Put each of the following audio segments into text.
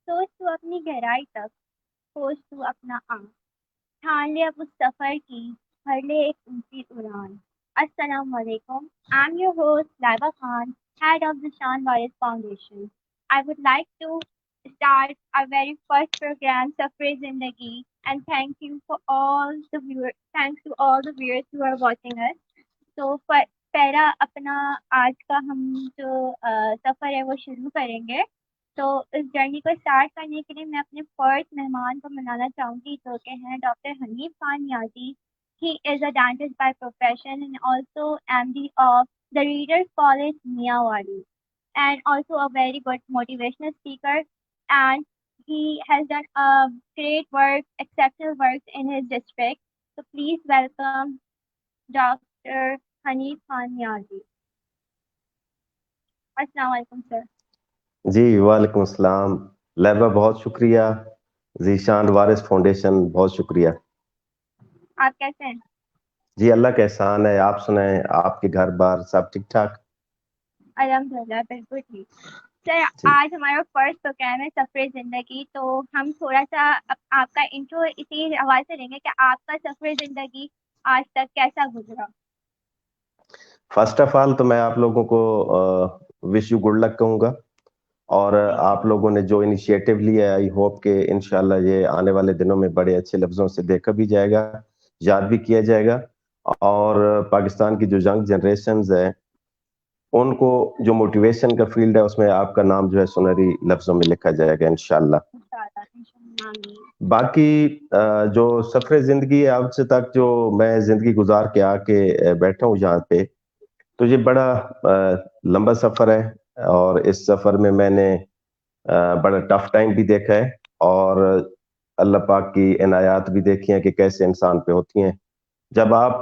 सोच तू अपनी गहराई तक, खोज तू अपना आँख, ठान ले अब उस सफर की, भर ले एक ऊंची उड़ान. Assalamu alaikum. I'm your host Laiba Khan, head of the Shan Waris Foundation. I would like to start our very first program, Safar Zindagi, and thank you for all the viewers. Thanks to all the viewers who are watching us. तो पहला अपना आज का हम जो सफ़र है वो शुरू करेंगे. तो इस जर्नी को स्टार्ट करने के लिए मैं अपने फर्स्ट मेहमान को मनाना चाहूँगी जो कि हैं doctor Hanif Khan Niazi. He is a dentist by profession and also MD of the Readers College Miyawari and also a very good motivational speaker, and he has done great work, exceptional work in his district. So please welcome Dr. Hanif Khan Niazi. अस्सलाम वालेकुम sir. जी वालेकुम अस्सलाम. लैबा बहुत शुक्रिया. ज़ीशान वारिस foundation बहुत शुक्रिया. आप कैसे हैं? जी अल्लाह का एहसान है. आप सुनाएं, आपके घर बार सब ठीक ठाक? अल्हम्दुलिल्लाह बिल्कुल ठीक. सर आज हमारा फर्स्ट प्रोग्राम है सफ़र ज़िंदगी, तो हम थोड़ा सा आपका इंट्रो इसी हवाले से लेंगे कि आपका सफ़र ज़िंदगी आज तक कैसा गुजरा. फर्स्ट ऑफ ऑल तो मैं आप लोगों को विश यू गुड लक कहूँगा और आप लोगों ने जो इनिशिएटिव लिया है आई होप कि इंशाल्लाह ये आने वाले दिनों में बड़े अच्छे लफ्जों से देखा भी जाएगा, याद भी किया जाएगा और पाकिस्तान की जो यंग जनरेशंस है उनको जो मोटिवेशन का फील्ड है उसमें आपका नाम जो है सुनहरी लफ्जों में लिखा जाएगा इंशाल्लाह. बाकी जो सफर जिंदगी है अब से तक जो मैं जिंदगी गुजार के आके बैठा हूँ यहाँ पे, तो ये बड़ा लंबा सफर है और इस सफर में मैंने बड़ा टफ टाइम भी देखा है और अल्लाह पाक की इनायात भी देखी है कि कैसे इंसान पे होती हैं. जब आप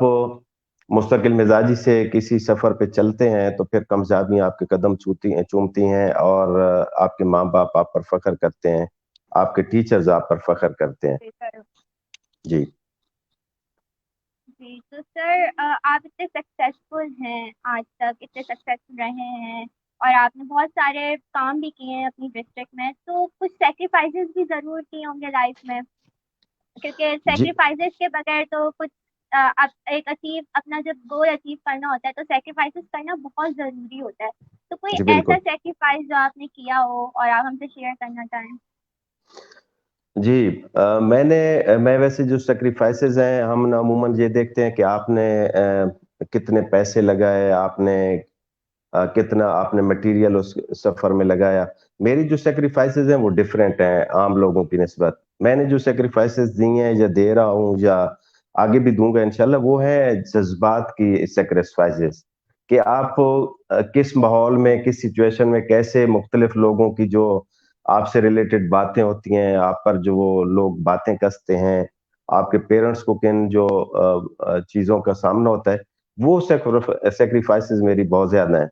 मुस्तकिल मिजाजी से किसी सफर पे चलते हैं तो फिर कामयाबियां आपके कदम चूमती हैं और आपके माँ बाप आप पर फख्र करते हैं, आपके टीचर्स आप पर फख्र करते हैं. जी जी. तो सर आप इतने सक्सेसफुल हैं, आज तक इतने सक्सेसफुल रहे हैं और आपने बहुत सारे काम भी किए हैं अपनी डिस्ट्रिक्ट में, तो कुछ सेक्रीफाइसेस भी ज़रूर किए होंगे लाइफ में, क्योंकि सेक्रीफाइसेस के बगैर तो कुछ आप एक अपना जब गोल अचीव करना होता है तो सेक्रीफाइसेस करना बहुत ज़रूरी होता है. तो कोई ऐसा सेक्रीफाइस जो आपने किया हो और आप हमसे शेयर करना चाहें? जी मैं वैसे जो सेक्रीफाइसेस हैं हम अमूमन ये देखते हैं कि आपने कितने पैसे लगाए, आपने कितना आपने मटेरियल उस सफर में लगाया. मेरी जो सेक्रीफाइसेस हैं वो डिफरेंट हैं आम लोगों की निस्बत. मैंने जो सेक्रीफाइसेस दी हैं या दे रहा हूँ या आगे भी दूंगा इंशाल्लाह वो है जज्बात की सेक्रीफाइसेस कि आप किस माहौल में किस सिचुएशन में कैसे मुख्तलिफ लोगों की जो आपसे रिलेटेड बातें होती हैं, आप पर जो वो लोग बातें कसते हैं, आपके पेरेंट्स को किन जो चीज़ों का सामना होता है, वो सेक्रीफाइसेस मेरी बहुत ज़्यादा हैं.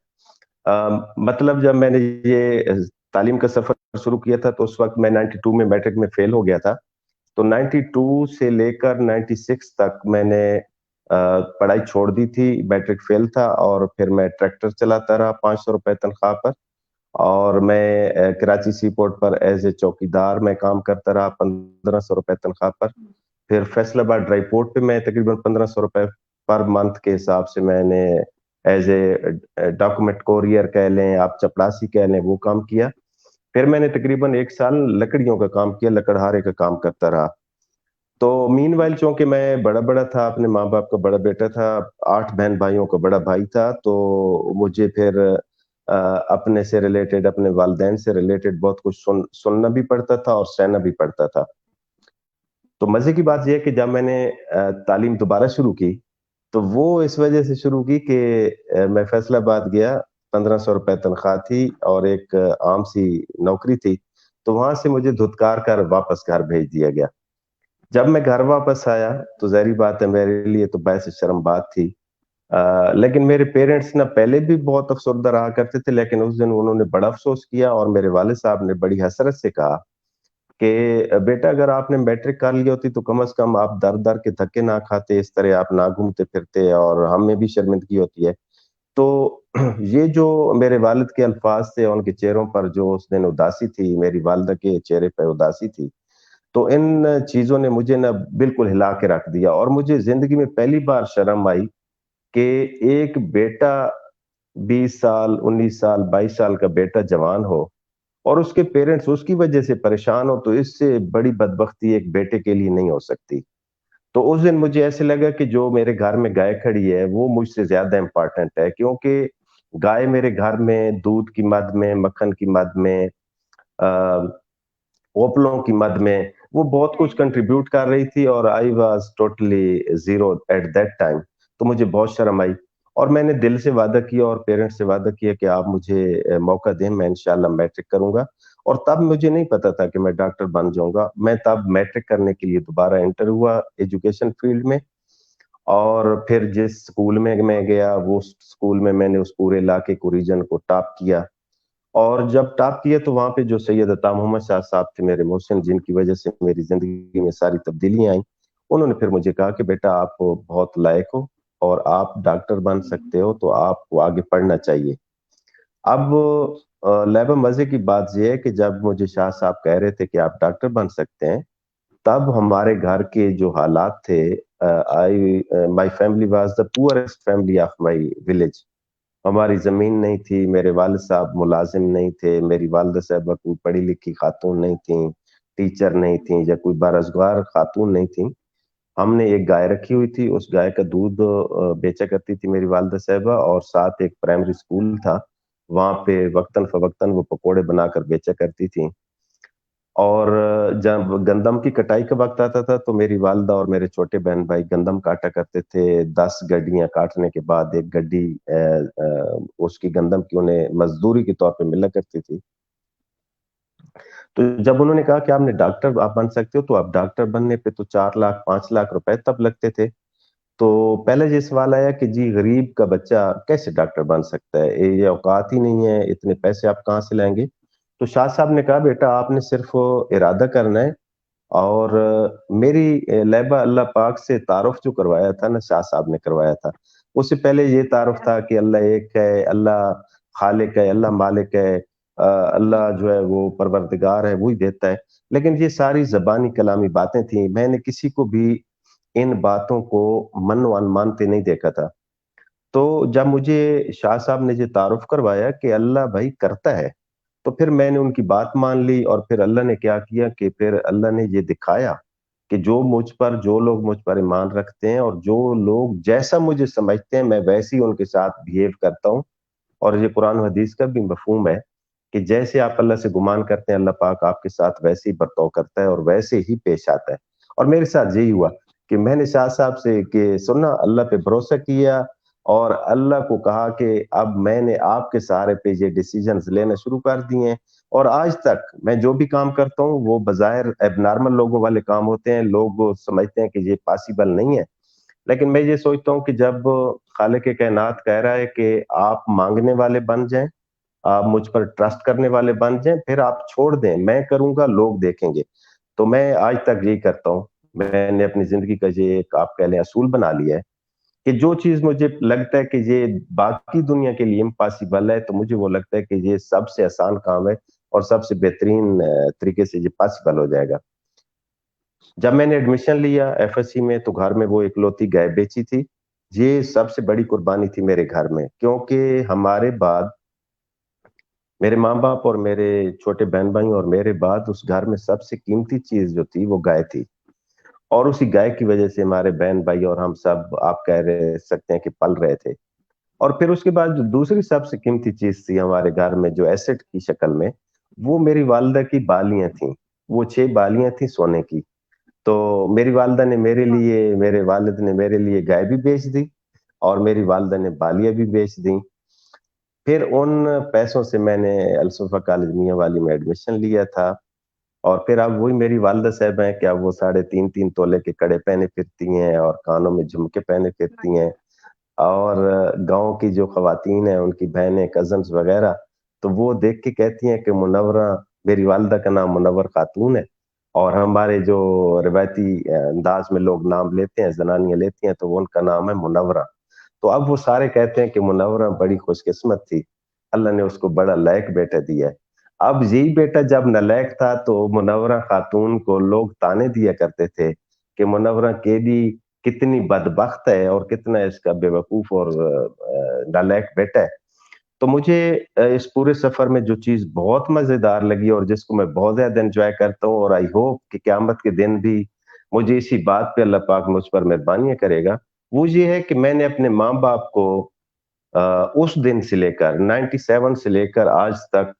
मतलब जब मैंने ये तालीम का सफर शुरू किया था तो उस वक्त मैं 92 में मैट्रिक में फेल हो गया था. तो 92 से लेकर 96 तक मैंने पढ़ाई छोड़ दी थी, मैट्रिक फेल था और फिर मैं ट्रैक्टर चलाता रहा 500 रुपए तनख्वाह पर और मैं कराची सी पोर्ट पर एज ए चौकीदार मैं काम करता रहा 1500 रुपए तनख्वाह पर. फिर फैसलाबाद ड्राई पोर्ट पे मैं तकरीबन 1500 रुपए पर मंथ के हिसाब से मैंने एज ए डॉक्यूमेंट कोरियर कह लें, आप चपरासी कह लें, वो काम किया. फिर मैंने तकरीबन 1 साल लकड़ियों का काम किया, लकड़हारे का काम करता रहा. तो मीनवाइल चूंकि मैं बड़ा था, अपने माँ बाप का बड़ा बेटा था, 8 बहन भाइयों का बड़ा भाई था, तो मुझे फिर अपने से रिलेटेड, अपने वालिदैन से रिलेटेड बहुत कुछ सुनना भी पड़ता था और सहना भी पड़ता था. तो मजे की बात यह है कि जब मैंने तालीम दोबारा शुरू की तो वो इस वजह से शुरू की कि मैं फैसलाबाद गया, 1500 रुपए तनख्वाह थी और एक आम सी नौकरी थी, तो वहां से मुझे धुतकार कर वापस घर भेज दिया गया. जब मैं घर वापस आया तो ज़ाहिर बात है मेरे लिए तो बायस शर्म बात थी. लेकिन मेरे पेरेंट्स ना पहले भी बहुत अफसरदा रहा करते थे, लेकिन उस दिन उन्होंने बड़ा अफसोस किया और मेरे वालिद साहब ने बड़ी हसरत से कहा कि बेटा अगर आपने मैट्रिक कर ली होती तो कम से कम आप दर दर के धक्के ना खाते, इस तरह आप ना घूमते फिरते और हमें भी शर्मिंदगी होती है. تو یہ جو میرے والد کے الفاظ تھے، ان کے چہروں پر جو اس دن اداسی تھی، میری والدہ کے چہرے پہ اداسی تھی، تو ان چیزوں نے مجھے نا بالکل ہلا کے رکھ دیا، اور مجھے زندگی میں پہلی بار شرم آئی کہ ایک بیٹا 20 سال 19 سال 22 سال کا بیٹا جوان ہو اور اس کے پیرنٹس اس کی وجہ سے پریشان ہو، تو اس سے بڑی بدبختی ایک بیٹے کے لیے نہیں ہو سکتی۔ تو اس دن مجھے ایسے لگا کہ جو میرے گھر میں گائے کھڑی ہے وہ مجھ سے زیادہ امپورٹنٹ ہے، کیونکہ گائے میرے گھر میں دودھ کی مد میں، مکھن کی مد میں، اوپلوں کی مد میں وہ بہت کچھ کنٹریبیوٹ کر رہی تھی، اور I was totally zero at that time. تو مجھے بہت شرم آئی، اور میں نے دل سے وعدہ کیا اور پیرنٹس سے وعدہ کیا کہ آپ مجھے موقع دیں، میں انشاءاللہ میٹرک کروں گا۔ اور تب مجھے نہیں پتا تھا کہ میں ڈاکٹر بن جاؤں گا، میں تب میٹرک کرنے کے لیے دوبارہ انٹر ہوا ایجوکیشن فیلڈ میں، اور پھر جس سکول میں میں گیا وہ سکول میں میں نے اس پورے علاقے کو ریجن کو ٹاپ کیا، اور جب ٹاپ کیا تو وہاں پہ جو سید عطا محمد شاہ صاحب تھے میرے محسن، جن کی وجہ سے میری زندگی میں ساری تبدیلیاں آئیں، انہوں نے پھر مجھے کہا کہ بیٹا آپ بہت لائق ہو اور آپ ڈاکٹر بن سکتے ہو، تو آپ کو آگے پڑھنا چاہیے۔ اب لیبا مزے کی بات یہ ہے کہ جب مجھے شاہ صاحب کہہ رہے تھے کہ آپ ڈاکٹر بن سکتے ہیں، تب ہمارے گھر کے جو حالات تھے، my family was the poorest family of my village. ہماری زمین نہیں تھی، میرے والد صاحب ملازم نہیں تھے، میری والدہ صاحبہ کوئی پڑھی لکھی خاتون نہیں تھیں، ٹیچر نہیں تھیں، یا کوئی بارزگار خاتون نہیں تھیں۔ ہم نے ایک گائے رکھی ہوئی تھی، اس گائے کا دودھ بیچا کرتی تھی میری والدہ صاحبہ، اور ساتھ ایک پرائمری اسکول تھا، وہاں پہ وقتاً فوقتاً وہ پکوڑے بنا کر بیچا کرتی تھیں۔ اور جب گندم کی کٹائی کا وقت آتا تھا تو میری والدہ اور میرے چھوٹے بہن بھائی گندم کاٹا کرتے تھے، 10 گڈیاں کاٹنے کے بعد ایک گڈی اس کی گندم کی انہیں مزدوری کے طور پہ ملا کرتی تھی۔ تو جب انہوں نے کہا کہ آپ نے ڈاکٹر آپ بن سکتے ہو، تو آپ ڈاکٹر بننے پہ تو 4 لاکھ 5 لاکھ روپے تب لگتے تھے، تو پہلے یہ سوال آیا کہ جی غریب کا بچہ کیسے ڈاکٹر بن سکتا ہے، یہ اوقات ہی نہیں ہے، اتنے پیسے آپ کہاں سے لائیں گے؟ تو شاہ صاحب نے کہا بیٹا آپ نے صرف ارادہ کرنا ہے، اور میری لیبا اللہ پاک سے تعارف جو کروایا تھا نا شاہ صاحب نے کروایا تھا، اس سے پہلے یہ تعارف تھا کہ اللہ ایک ہے، اللہ خالق ہے، اللہ مالک ہے، اللہ جو ہے وہ پروردگار ہے، وہی دیتا ہے، لیکن یہ ساری زبانی کلامی باتیں تھیں، میں نے کسی کو بھی ان باتوں کو من وان مانتے نہیں دیکھا تھا۔ تو جب مجھے شاہ صاحب نے یہ تعارف کروایا کہ اللہ بھائی کرتا ہے، تو پھر میں نے ان کی بات مان لی، اور پھر اللہ نے کیا کیا کہ پھر اللہ نے یہ دکھایا کہ جو لوگ مجھ پر ایمان رکھتے ہیں، اور جو لوگ جیسا مجھے سمجھتے ہیں میں ویسے ہی ان کے ساتھ بہیو کرتا ہوں، اور یہ قرآن و حدیث کا بھی مفہوم ہے کہ جیسے آپ اللہ سے گمان کرتے ہیں، اللہ پاک آپ کے ساتھ ویسے ہی برتاؤ کرتا ہے اور ویسے ہی پیش آتا ہے۔ اور میرے ساتھ یہی ہوا کہ میں نے شاہ صاحب سے کہ سننا اللہ پہ بھروسہ کیا، اور اللہ کو کہا کہ اب میں نے آپ کے سہارے پہ یہ ڈیسیجنز لینا شروع کر دیے ہیں، اور آج تک میں جو بھی کام کرتا ہوں وہ بظاہر اب نارمل لوگوں والے کام ہوتے ہیں، لوگ سمجھتے ہیں کہ یہ پاسبل نہیں ہے، لیکن میں یہ سوچتا ہوں کہ جب خالق کائنات کہہ رہا ہے کہ آپ مانگنے والے بن جائیں، آپ مجھ پر ٹرسٹ کرنے والے بن جائیں، پھر آپ چھوڑ دیں، میں کروں گا لوگ دیکھیں گے۔ تو میں آج تک یہی کرتا ہوں، میں نے اپنی زندگی کا یہ ایک آپ کہہ لیں اصول بنا لیا ہے کہ جو چیز مجھے لگتا ہے کہ یہ باقی دنیا کے لیے امپاسبل ہے، تو مجھے وہ لگتا ہے کہ یہ سب سے آسان کام ہے اور سب سے بہترین طریقے سے یہ پاسبل ہو جائے گا۔ جب میں نے ایڈمیشن لیا ایف ایس سی میں، تو گھر میں وہ اکلوتی گائے بیچی تھی، یہ سب سے بڑی قربانی تھی میرے گھر میں، کیونکہ ہمارے بعد میرے ماں باپ اور میرے چھوٹے بہن بھائی اور میرے بعد اس گھر میں سب سے قیمتی چیز جو تھی وہ گائے تھی، اور اسی گائے کی وجہ سے ہمارے بہن بھائی اور ہم سب آپ کہہ رہے سکتے ہیں کہ پل رہے تھے۔ اور پھر اس کے بعد جو دوسری سب سے قیمتی چیز تھی ہمارے گھر میں جو ایسٹ کی شکل میں، وہ میری والدہ کی بالیاں تھیں، وہ 6 بالیاں تھیں سونے کی۔ تو میری والدہ نے میرے لیے، میرے والد نے میرے لیے گائے بھی بیچ دی، اور میری والدہ نے بالیاں بھی بیچ دیں۔ پھر ان پیسوں سے میں نے الصفا کالج میاں والی میں ایڈمیشن لیا تھا، اور پھر اب وہی میری والدہ صاحب ہیں کہ اب وہ 3.5 تولے کے کڑے پہنے پھرتی ہیں اور کانوں میں جھمکے پہنے پھرتی ہیں، اور گاؤں کی جو خواتین ہیں ان کی بہنیں کزنز وغیرہ، تو وہ دیکھ کے کہتی ہیں کہ منورہ، میری والدہ کا نام منور خاتون ہے، اور ہمارے جو روایتی انداز میں لوگ نام لیتے ہیں، زنانیاں لیتی ہیں، تو وہ ان کا نام ہے منورہ۔ تو اب وہ سارے کہتے ہیں کہ منورہ بڑی خوش قسمت تھی, اللہ نے اس کو بڑا لائق بیٹا دیا ہے. اب یہی بیٹا جب نالائق تھا تو منورہ خاتون کو لوگ تانے دیا کرتے تھے کہ منورہ کیلی کتنی بدبخت ہے اور کتنا اس کا بے وقوف اور نالائق بیٹا ہے. تو مجھے اس پورے سفر میں جو چیز بہت مزیدار لگی اور جس کو میں بہت زیادہ انجوائے کرتا ہوں, اور آئی ہوپ کہ قیامت کے دن بھی مجھے اسی بات پہ اللہ پاک مجھ پر مہربانیاں کرے گا, وہ یہ ہے کہ میں نے اپنے ماں باپ کو اس دن سے لے کر 97 سے لے کر آج تک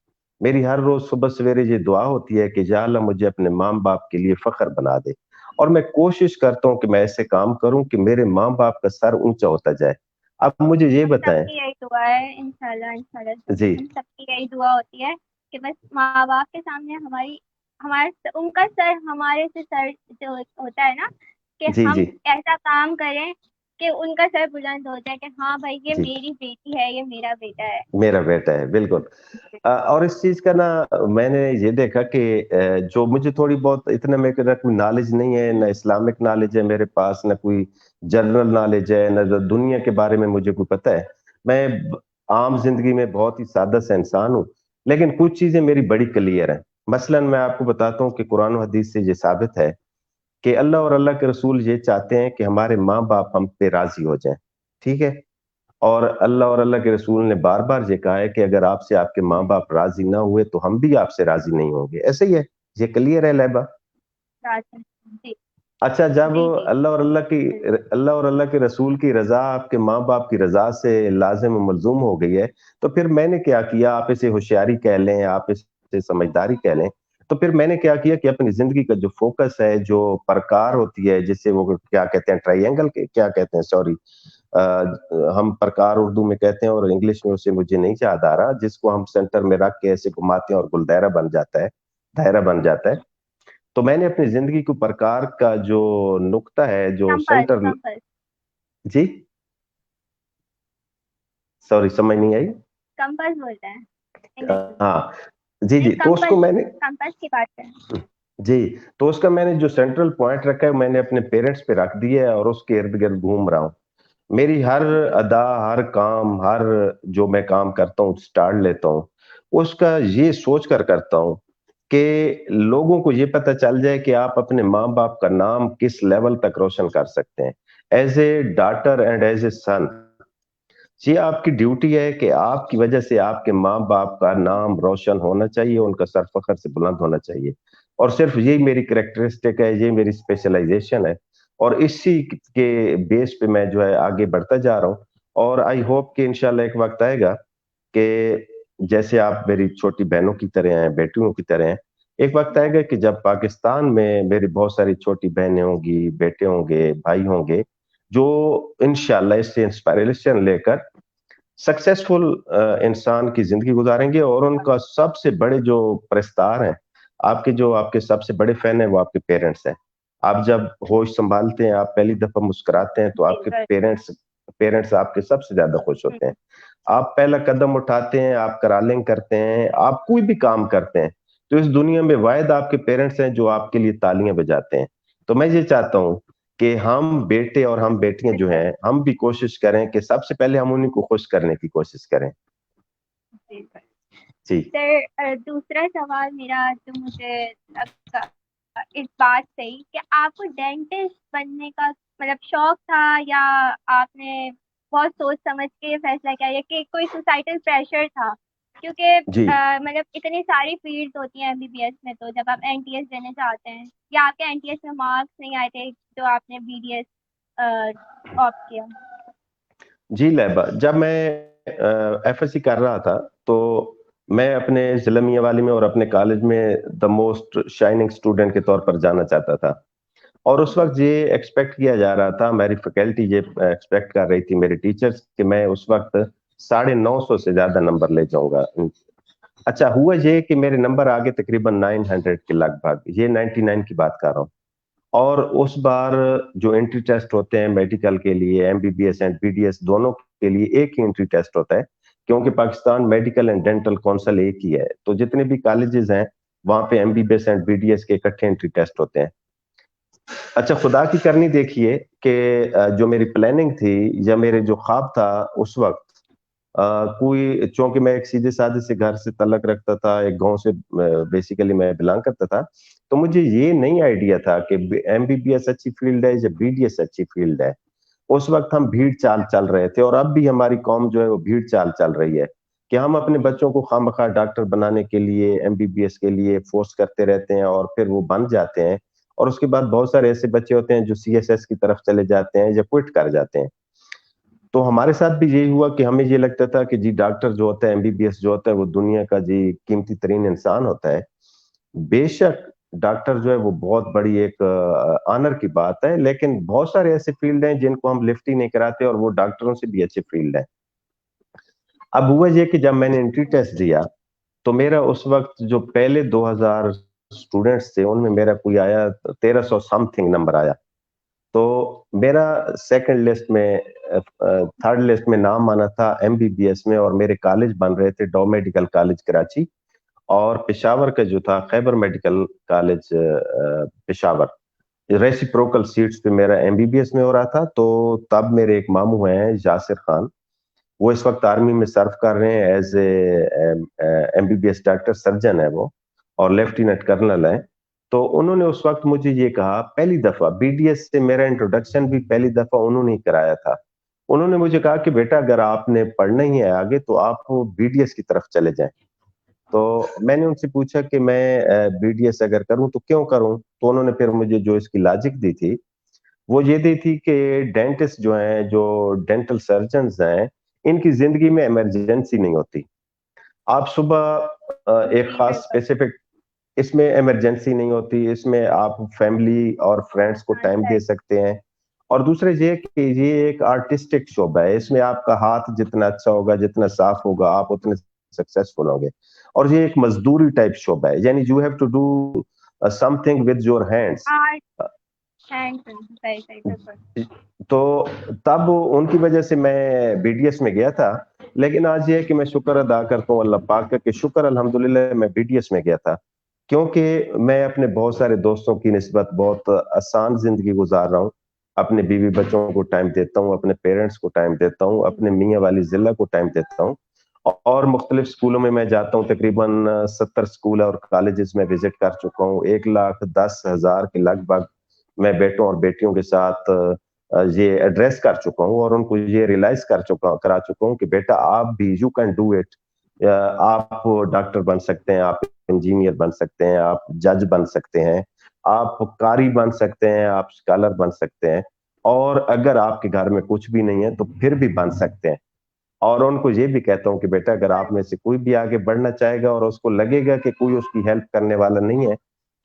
میری ہر روز صبح سویرے یہ دعا ہوتی ہے کہ یا اللہ مجھے اپنے ماں باپ کے لیے فخر بنا دے, اور میں کوشش کرتا ہوں کہ میں ایسے کام کروں کہ میرے ماں باپ کا سر اونچا ہوتا جائے. اب مجھے یہ ہم سب بتائیں. کی یہی دعا ہے, انشاءاللہ جی ہم سب کی یہی دعا ہوتی ہے کہ بس ماں باپ کے سامنے ان کا سر ہمارے سے سر جو ہوتا ہے نا, کہ جی ہم جی ایسا کام کریں کہ ان کا سر بلند ہو جائے کہ ہاں بھائی یہ جی میری بیٹی ہے, یہ میرا بیٹا ہے. میرا بیٹا ہے, بالکل. اور اس چیز کا نا میں نے یہ دیکھا کہ جو مجھے تھوڑی بہت اتنا میرے کوئی نالج نہیں ہے, نہ اسلامک نالج ہے میرے پاس, نہ کوئی جنرل نالج ہے, نہ دنیا کے بارے میں مجھے کوئی پتہ ہے. میں عام زندگی میں بہت ہی سادہ سا انسان ہوں, لیکن کچھ چیزیں میری بڑی کلیئر ہیں. مثلا میں آپ کو بتاتا ہوں کہ قرآن و حدیث سے یہ ثابت ہے کہ اللہ اور اللہ کے رسول یہ چاہتے ہیں کہ ہمارے ماں باپ ہم پہ راضی ہو جائیں, ٹھیک ہے. اور اللہ کے رسول نے بار بار یہ کہا ہے کہ اگر آپ سے آپ کے ماں باپ راضی نہ ہوئے تو ہم بھی آپ سے راضی نہیں ہوں گے. ایسے ہی ہے, یہ کلیئر ہے لہبا. جی اچھا, جب جی جی اللہ اور اللہ کے رسول کی رضا آپ کے ماں باپ کی رضا سے لازم و ملزوم ہو گئی ہے, تو پھر میں نے کیا کیا, آپ اسے ہوشیاری کہہ لیں, آپ اسے سمجھداری کہہ لیں, تو پھر میں نے کیا کیا کہ اپنی زندگی کا جو فوکس ہے, جو پرکار ہوتی ہے, جسے وہ کیا کہتے ہیں, ٹرائی اینگل کے کیا کہتے ہیں, سوری, ہم پرکار اردو میں کہتے ہیں اور انگلش میں اسے مجھے نہیں یاد آ رہا, جس کو ہم سینٹر میں رکھ کے ایسے گھماتے ہیں اور گل دائرہ بن جاتا ہے, دائرہ بن جاتا ہے. تو میں نے اپنی زندگی کو پرکار کا جو نقطہ ہے, جو سینٹر. کمپس جی سوری, سمجھ نہیں آئی. کمپس بولتے ہیں انگلش ہاں جی میں, جی, تو اس کو میں نے کمپس کی بات کریں. جی, تو اس کا میں نے جو سینٹرل پوائنٹ رکھا ہے میں نے اپنے پیرنٹس پہ رکھ دیا ہے اور اس کے ارد گرد گھوم رہا ہوں. میری ہر ادا, ہر کام, ہر جو میں کام کرتا ہوں, سٹارٹ لیتا ہوں, اس کا یہ سوچ کر کرتا ہوں کہ لوگوں کو یہ پتہ چل جائے کہ آپ اپنے ماں باپ کا نام کس لیول تک روشن کر سکتے ہیں. As a daughter and as a son, یہ آپ کی ڈیوٹی ہے کہ آپ کی وجہ سے آپ کے ماں باپ کا نام روشن ہونا چاہیے, ان کا سر فخر سے بلند ہونا چاہیے. اور صرف یہی میری کریکٹرسٹک ہے, یہ میری اسپیشلائزیشن ہے, اور اسی کے بیس پہ میں جو ہے آگے بڑھتا جا رہا ہوں. اور آئی ہوپ کہ انشاءاللہ ایک وقت آئے گا کہ جیسے آپ میری چھوٹی بہنوں کی طرح ہیں, بیٹیوں کی طرح ہیں, ایک وقت آئے گا کہ جب پاکستان میں میری بہت ساری چھوٹی بہنیں ہوں گی, بیٹے ہوں گے, بھائی ہوں گے, جو انشاءاللہ اس سے انسپائریشن لے کر سکسیسفل انسان کی زندگی گزاریں گے. اور ان کا سب سے بڑے جو پرستار ہیں, آپ کے سب سے بڑے فین ہیں, وہ آپ کے پیرنٹس ہیں. آپ جب ہوش سنبھالتے ہیں, آپ پہلی دفعہ مسکراتے ہیں, تو آپ کے پیرنٹس آپ کے سب سے زیادہ خوش ہوتے ہیں. آپ پہلا قدم اٹھاتے ہیں, آپ کرالنگ کرتے ہیں, آپ کوئی بھی کام کرتے ہیں, تو اس دنیا میں واحد آپ کے پیرنٹس ہیں جو آپ کے لیے تالیاں بجاتے ہیں. تو میں یہ چاہتا ہوں کہ ہم بیٹے اور ہم بیٹیاں جو ہیں, ہم بھی کوشش کریں کہ سب سے پہلے ہم انہیں کو خوش کرنے کی کوشش کریں. جی سر, دوسرا سوال میرا جو مجھے اس بات سے کہ آپ کو ڈینٹسٹ بننے کا مطلب شوق تھا, یا آپ نے بہت سوچ سمجھ کے یہ فیصلہ کیا, یا کہ کوئی سوسائٹل پریشر تھا؟ کیونکہ جی مطلب اتنی ساری فیلڈ ہوتی ہیں MBBS میں, تو جب آپ NTS دینے چاہتے ہیں, یا آپ کے NTS میں مارکس نہیں آئے تھے جو آپ نے BDS آپٹ کیا. جی لہبا, جب میں FSC کر رہا تھا تو میں اپنے ضلع میاں والی میں اور اپنے کالج میں دا موسٹ شائننگ اسٹوڈنٹ کے طور پر جانا چاہتا تھا. اور اس وقت یہ ایکسپیکٹ کیا جا رہا تھا, میری فیکلٹی یہ ایکسپیکٹ کر رہی تھی, میری ٹیچرز, کہ میں اس وقت 950 سے زیادہ نمبر لے جاؤں گا. اچھا ہوا یہ کہ میرے نمبر آگے تقریباً 900 کے لگ بھگ, یہ 99 کی بات کر رہا ہوں. اور اس بار جو انٹری ٹیسٹ ہوتے ہیں میڈیکل کے لیے, MBBS اینڈ BDS دونوں کے لیے ایک ہی انٹری ٹیسٹ ہوتا ہے, کیونکہ Pakistan medical and dental council ایک ہی ہے. تو جتنے بھی کالجز ہیں وہاں پہ MBBS اینڈ BDS کے اکٹھے انٹری ٹیسٹ ہوتے ہیں. अच्छा, खुदा की करनी देखिए कि जो मेरी प्लानिंग थी या मेरे जो ख्वाब था उस वक़्त, कोई, चूँकि मैं एक सीधे-साधे से घर से तल्लक रखता था, एक गाँव से बेसिकली मैं बिलॉन्ग करता था, तो मुझे ये नहीं आइडिया था कि एमबीबीएस अच्छी फ़ील्ड है या बीडीएस अच्छी फ़ील्ड है। उस वक़्त हम भीड़-चाल चल रहे थे और अब भी हमारी कौम जो है वो भीड़-चाल चल रही है, कि हम अपने बच्चों को खामख़ा डॉक्टर बनाने के लिए, एमबीबीएस के लिए फ़ोर्स करते रहते हैं और फिर वो बन जाते हैं और उसके बाद बहुत सारे ऐसे बच्चे होते हैं जो सीएसएस की तरफ चले जाते हैं या क्विट कर जाते हैं। तो हमारे साथ भी यही हुआ कि हमें ये लगता था कि जी डॉक्टर जो होता है, एमबीबीएस जो होता है वो दुनिया का जी कीमती तरीन इंसान होता है। बेशक डॉक्टर जो है वो बहुत बड़ी एक ऑनर की बात है, लेकिन बहुत सारे ऐसे फील्ड हैं जिनको हम लिफ्ट ही नहीं कराते और वो डॉक्टरों से भी अच्छे फील्ड हैं। अब हुआ ये कि जब मैंने एंट्री टेस्ट दिया, तो मेरा उस वक़्त जो पहले 2000 स्टूडेंट्स थे, उनमें मेरा कोई आया 1300 समथिंग नंबर आया। तो मेरा सेकंड लिस्ट में थर्ड लिस्ट में नाम आना था एमबीबीएस में और मेरे कॉलेज बन रहे थे डॉ मेडिकल कॉलेज कराची और पेशावर का जो था Khyber medical college Peshawar. Reciprocal seats पे मेरा एमबीबीएस में हो रहा था, तो तब मेरे एक मामू हैं यासिर खान, वो इस वक्त आर्मी में सर्व कर रहे हैं as a MBBS doctor surgeon है वो और लेफ्टिनेंट कर्नल है। तो उन्होंने उस वक्त मुझे ये कहा, पहली दफा बीडीएस से मेरा इंट्रोडक्शन भी पहली दफा उन्होंने ही कराया था। उन्होंने मुझे कहा कि बेटा अगर आपने पढ़ना ही है आगे तो आप बीडीएस की तरफ चले जाएं। तो मैंने उनसे पूछा कि मैं बीडीएस अगर करूं तो क्यों करूं, तो उन्होंने फिर मुझे जो इसकी लॉजिक दी थी वो ये दी थी कि डेंटिस्ट जो हैं, जो डेंटल सर्जन्स हैं, इनकी ज़िंदगी में इमरजेंसी नहीं होती। आप सुबह एक जी ख़ास बिल्कुल। स्पेसिफिक, इसमें इमरजेंसी नहीं होती, इसमें आप फैमिली और फ्रेंड्स को हाँ टाइम सर। दे सकते हैं। और दूसरा ये कि ये एक आर्टिस्टिक शोबा है, इसमें आपका हाथ जितना अच्छा होगा, जितना साफ होगा, आप उतने सक्सेसफुल होंगे। और ये एक मज़दूरी टाइप शोबा है, यानी you have to do something with your hands. Art and सही सही बिल्कुल। तो तब उनकी वजह से मैं बीडीएस में गया था, लेकिन आज ये है कि मैं शुक्र अदा करता हूँ अल्लाह पाक का कि शुक्र अल्हम्दुलिल्लाह मैं बीडीएस में गया था, क्योंकि मैं अपने बहुत सारे दोस्तों की निस्बत बहुत आसान जिंदगी गुजार रहा हूँ। अपने बीवी बच्चों को टाइम देता हूँ, अपने पेरेंट्स को टाइम देता हूँ, अपने मियाँ वाली जिला को टाइम देता हूँ और मुख्तलिफ स्कूलों में मैं जाता हूँ। तकरीबन 70 स्कूल और कॉलेजेस में विजिट कर चुका हूँ। 1,10,000 के लगभग मैं बेटों और बेटियों के साथ ये एड्रेस कर चुका हूँ और उनको ये रियलाइज करा चुका हूँ कि बेटा आप भी यू कैन डू इट। आप डॉक्टर बन सकते हैं, आप इंजीनियर बन सकते हैं, आप जज बन सकते हैं, आप कारी बन सकते हैं, आप स्कॉलर बन सकते हैं और अगर आपके घर में कुछ भी नहीं है तो फिर भी बन सकते हैं। और उनको ये भी कहता हूँ कि बेटा अगर आप में से कोई भी आगे बढ़ना चाहेगा और उसको लगेगा कि कोई उसकी हेल्प करने वाला नहीं है,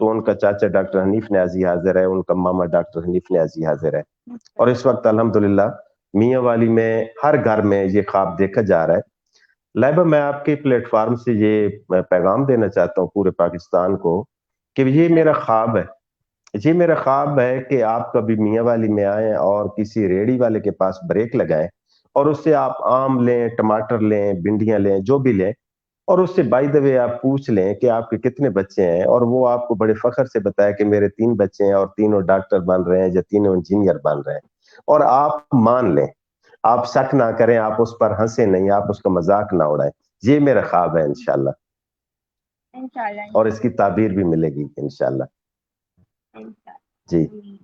तो उनका चाचा डॉक्टर हनीफ न्याज़ी हाज़िर है, उनका मामा डॉक्टर हनीफ न्याज़ी हाज़िर है। और इस वक़्त अल्हम्दुलिल्लाह मियाँ वाली में हर घर में ये ख्वाब देखा जा रहा है। लाइबा मैं आपके प्लेटफ़ॉर्म से ये पैगाम देना चाहता हूँ पूरे पाकिस्तान को कि ये मेरा ख्वाब है। जी, मेरा ख्वाब है कि आप कभी मियाँ वाली में आएँ और किसी रेहड़ी वाले के पास ब्रेक लगाएँ और उससे आप आम लें, टमाटर लें, भिंडियाँ लें, जो भी लें और उससे बाय द वे आप पूछ लें कि आपके कितने बच्चे हैं और वो आपको बड़े फ़ख्र से बताए कि मेरे 3 बच्चे हैं और तीनों डॉक्टर बन रहे हैं या तीनों इंजीनियर बन रहे हैं। और आप मान लें, आप शक ना करें, आप उस पर हँसे नहीं, आप उसका मज़ाक ना उड़ाएँ। ये मेरा ख्वाब है इंशाअल्लाह इंशाल्लाह और इसकी इंशाल्लाह। ताबीर भी मिलेगी इंशाअल्लाह। जी, जी।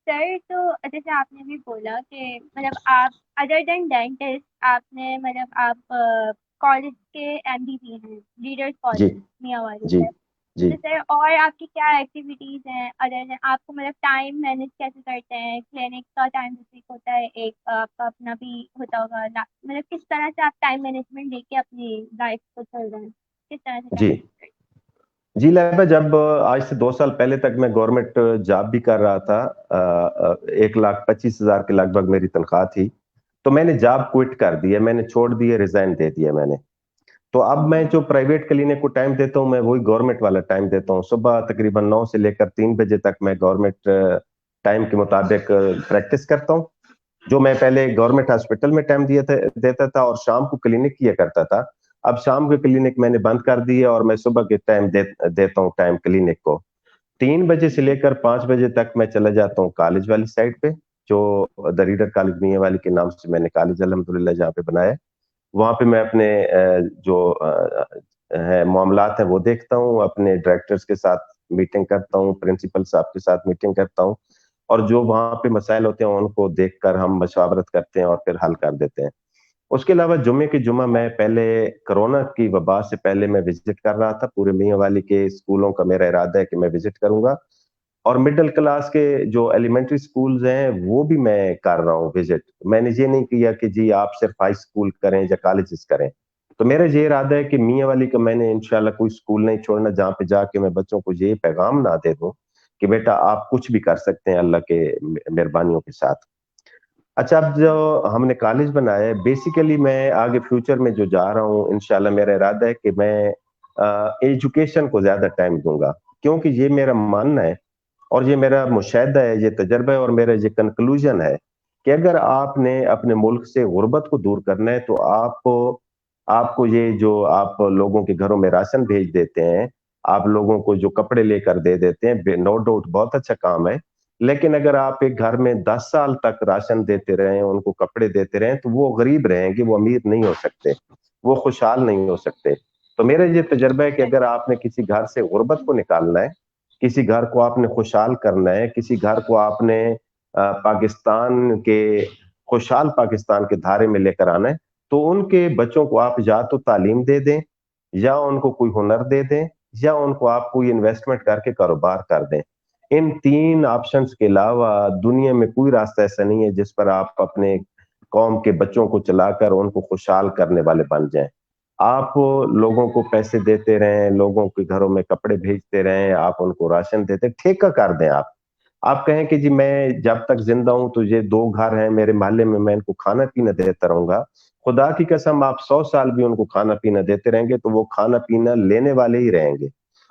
सर तो जैसे आपने भी बोला कि मतलब आप अदर देन डेंटिस्ट आपने मतलब आप कॉलेज के एमडी भी हैं, लीडर्स जी, कॉलेज मियाँवाली जी, से। जी। तो सर और आपकी क्या एक्टिविटीज़ हैं अदर देन आपको मतलब टाइम मैनेज कैसे करते हैं? क्लिनिक का टाइम फिक्स होता है, एक आपका अपना भी होता होगा मतलब किस तरह से आप टाइम मैनेजमेंट लेके अपनी लाइफ को चल रहे हैं? किस तरह से टाइम जी। मैनेज करते जी, लाइबा जब आज से 2 साल पहले तक मैं गवर्नमेंट जॉब भी कर रहा था, 1,25,000 के लगभग मेरी तनख्वाह थी। तो मैंने जॉब क्विट कर दिया, मैंने छोड़ दिया, रिज़ाइन दे दिया मैंने। तो अब मैं जो प्राइवेट क्लिनिक को टाइम देता हूँ, मैं वही गवर्नमेंट वाला टाइम देता हूँ। सुबह तकरीबन 9 से लेकर 3 बजे तक मैं गवर्नमेंट टाइम के मुताबिक प्रैक्टिस करता हूँ। जो मैं पहले गवर्नमेंट हॉस्पिटल में टाइम देता था और शाम को क्लिनिक किया करता था। अब शाम के क्लिनिक मैंने बंद कर दी है और मैं सुबह के टाइम देता हूँ टाइम क्लिनिक को। 3 बजे से लेकर 5 बजे तक मैं चला जाता हूँ कॉलेज वाली साइड पे, जो द रीडर कॉलेज मियां वाली के नाम से मैंने कॉलेज अल्हम्दुलिल्लाह जहाँ पे बनाया है। वहाँ पे मैं अपने जो है मामलात हैं वो देखता हूँ, अपने डायरेक्टर्स के साथ मीटिंग करता हूँ, प्रिंसिपल साहब के साथ मीटिंग करता हूँ और जो वहाँ पे मसाइल होते हैं उनको देखकर हम मशावरत करते हैं और फिर हल कर देते हैं। उसके अलावा जुम्मे के जुम्मा मैं पहले कोरोना की वबा से पहले मैं विज़िट कर रहा था, पूरे मियाँ वाली के स्कूलों का मेरा इरादा है कि मैं विज़िट करूँगा और मिडल क्लास के जो एलिमेंट्री स्कूल्स हैं, वो भी मैं कर रहा हूँ विज़िट। मैंने ये नहीं किया कि जी आप सिर्फ़ हाई स्कूल करें या कॉलेजेस करें। तो मेरा ये इरादा है कि मियाँ वाली का मैंने इंशाअल्लाह कोई स्कूल नहीं छोड़ना जहाँ पे जाके मैं बच्चों को ये पैगाम ना दे दूँ कि बेटा आप कुछ भी कर सकते हैं अल्लाह के मेहरबानियों के साथ। अच्छा, अब जो हमने कॉलेज बनाया है, बेसिकली मैं आगे फ्यूचर में जो जा रहा हूँ, इंशाल्लाह मेरा इरादा है कि मैं एजुकेशन को ज़्यादा टाइम दूँगा, क्योंकि ये मेरा मानना है और ये मेरा मुशाहिदा है, ये तजर्बा है और मेरा ये कंक्लूजन है कि अगर आपने अपने मुल्क से गुर्बत को दूर करना है, तो आपको आपको ये जो आप लोगों के घरों में राशन भेज देते हैं, आप लोगों को जो कपड़े लेकर दे देते हैं, नो डाउट बहुत अच्छा काम है। लेकिन अगर आप एक घर में 10 साल तक राशन देते रहें, उनको कपड़े देते रहें, तो वो गरीब रहेंगे, वो अमीर नहीं हो सकते, वो खुशहाल नहीं हो सकते। तो मेरा ये तजुर्बा है कि अगर आपने किसी घर से गुर्बत को निकालना है, किसी घर को आपने खुशहाल करना है, किसी घर को आपने पाकिस्तान के खुशहाल पाकिस्तान के धारे में लेकर आना है, तो उनके बच्चों को आप या तो तालीम दे दें, या उनको कोई हुनर दे दें, या उनको आप कोई इन्वेस्टमेंट करके कारोबार कर दें। इन 3 ऑप्शंस के अलावा दुनिया में कोई रास्ता ऐसा नहीं है जिस पर आप अपने कौम के बच्चों को चलाकर उनको खुशहाल करने वाले बन जाएँ। आप लोगों को पैसे देते रहें, लोगों के घरों में कपड़े भेजते रहें, आप उनको राशन देते ठेका कर दें आप। आप कहें कि जी मैं जब तक ज़िंदा हूँ तो ये 2 घर हैं मेरे मोहल्ले में, मैं इनको खाना-पीना देता रहूँगा। खुदा की कसम आप 100 साल भी उनको खाना-पीना देते रहेंगे तो वो खाना-पीना लेने वाले ही रहेंगे।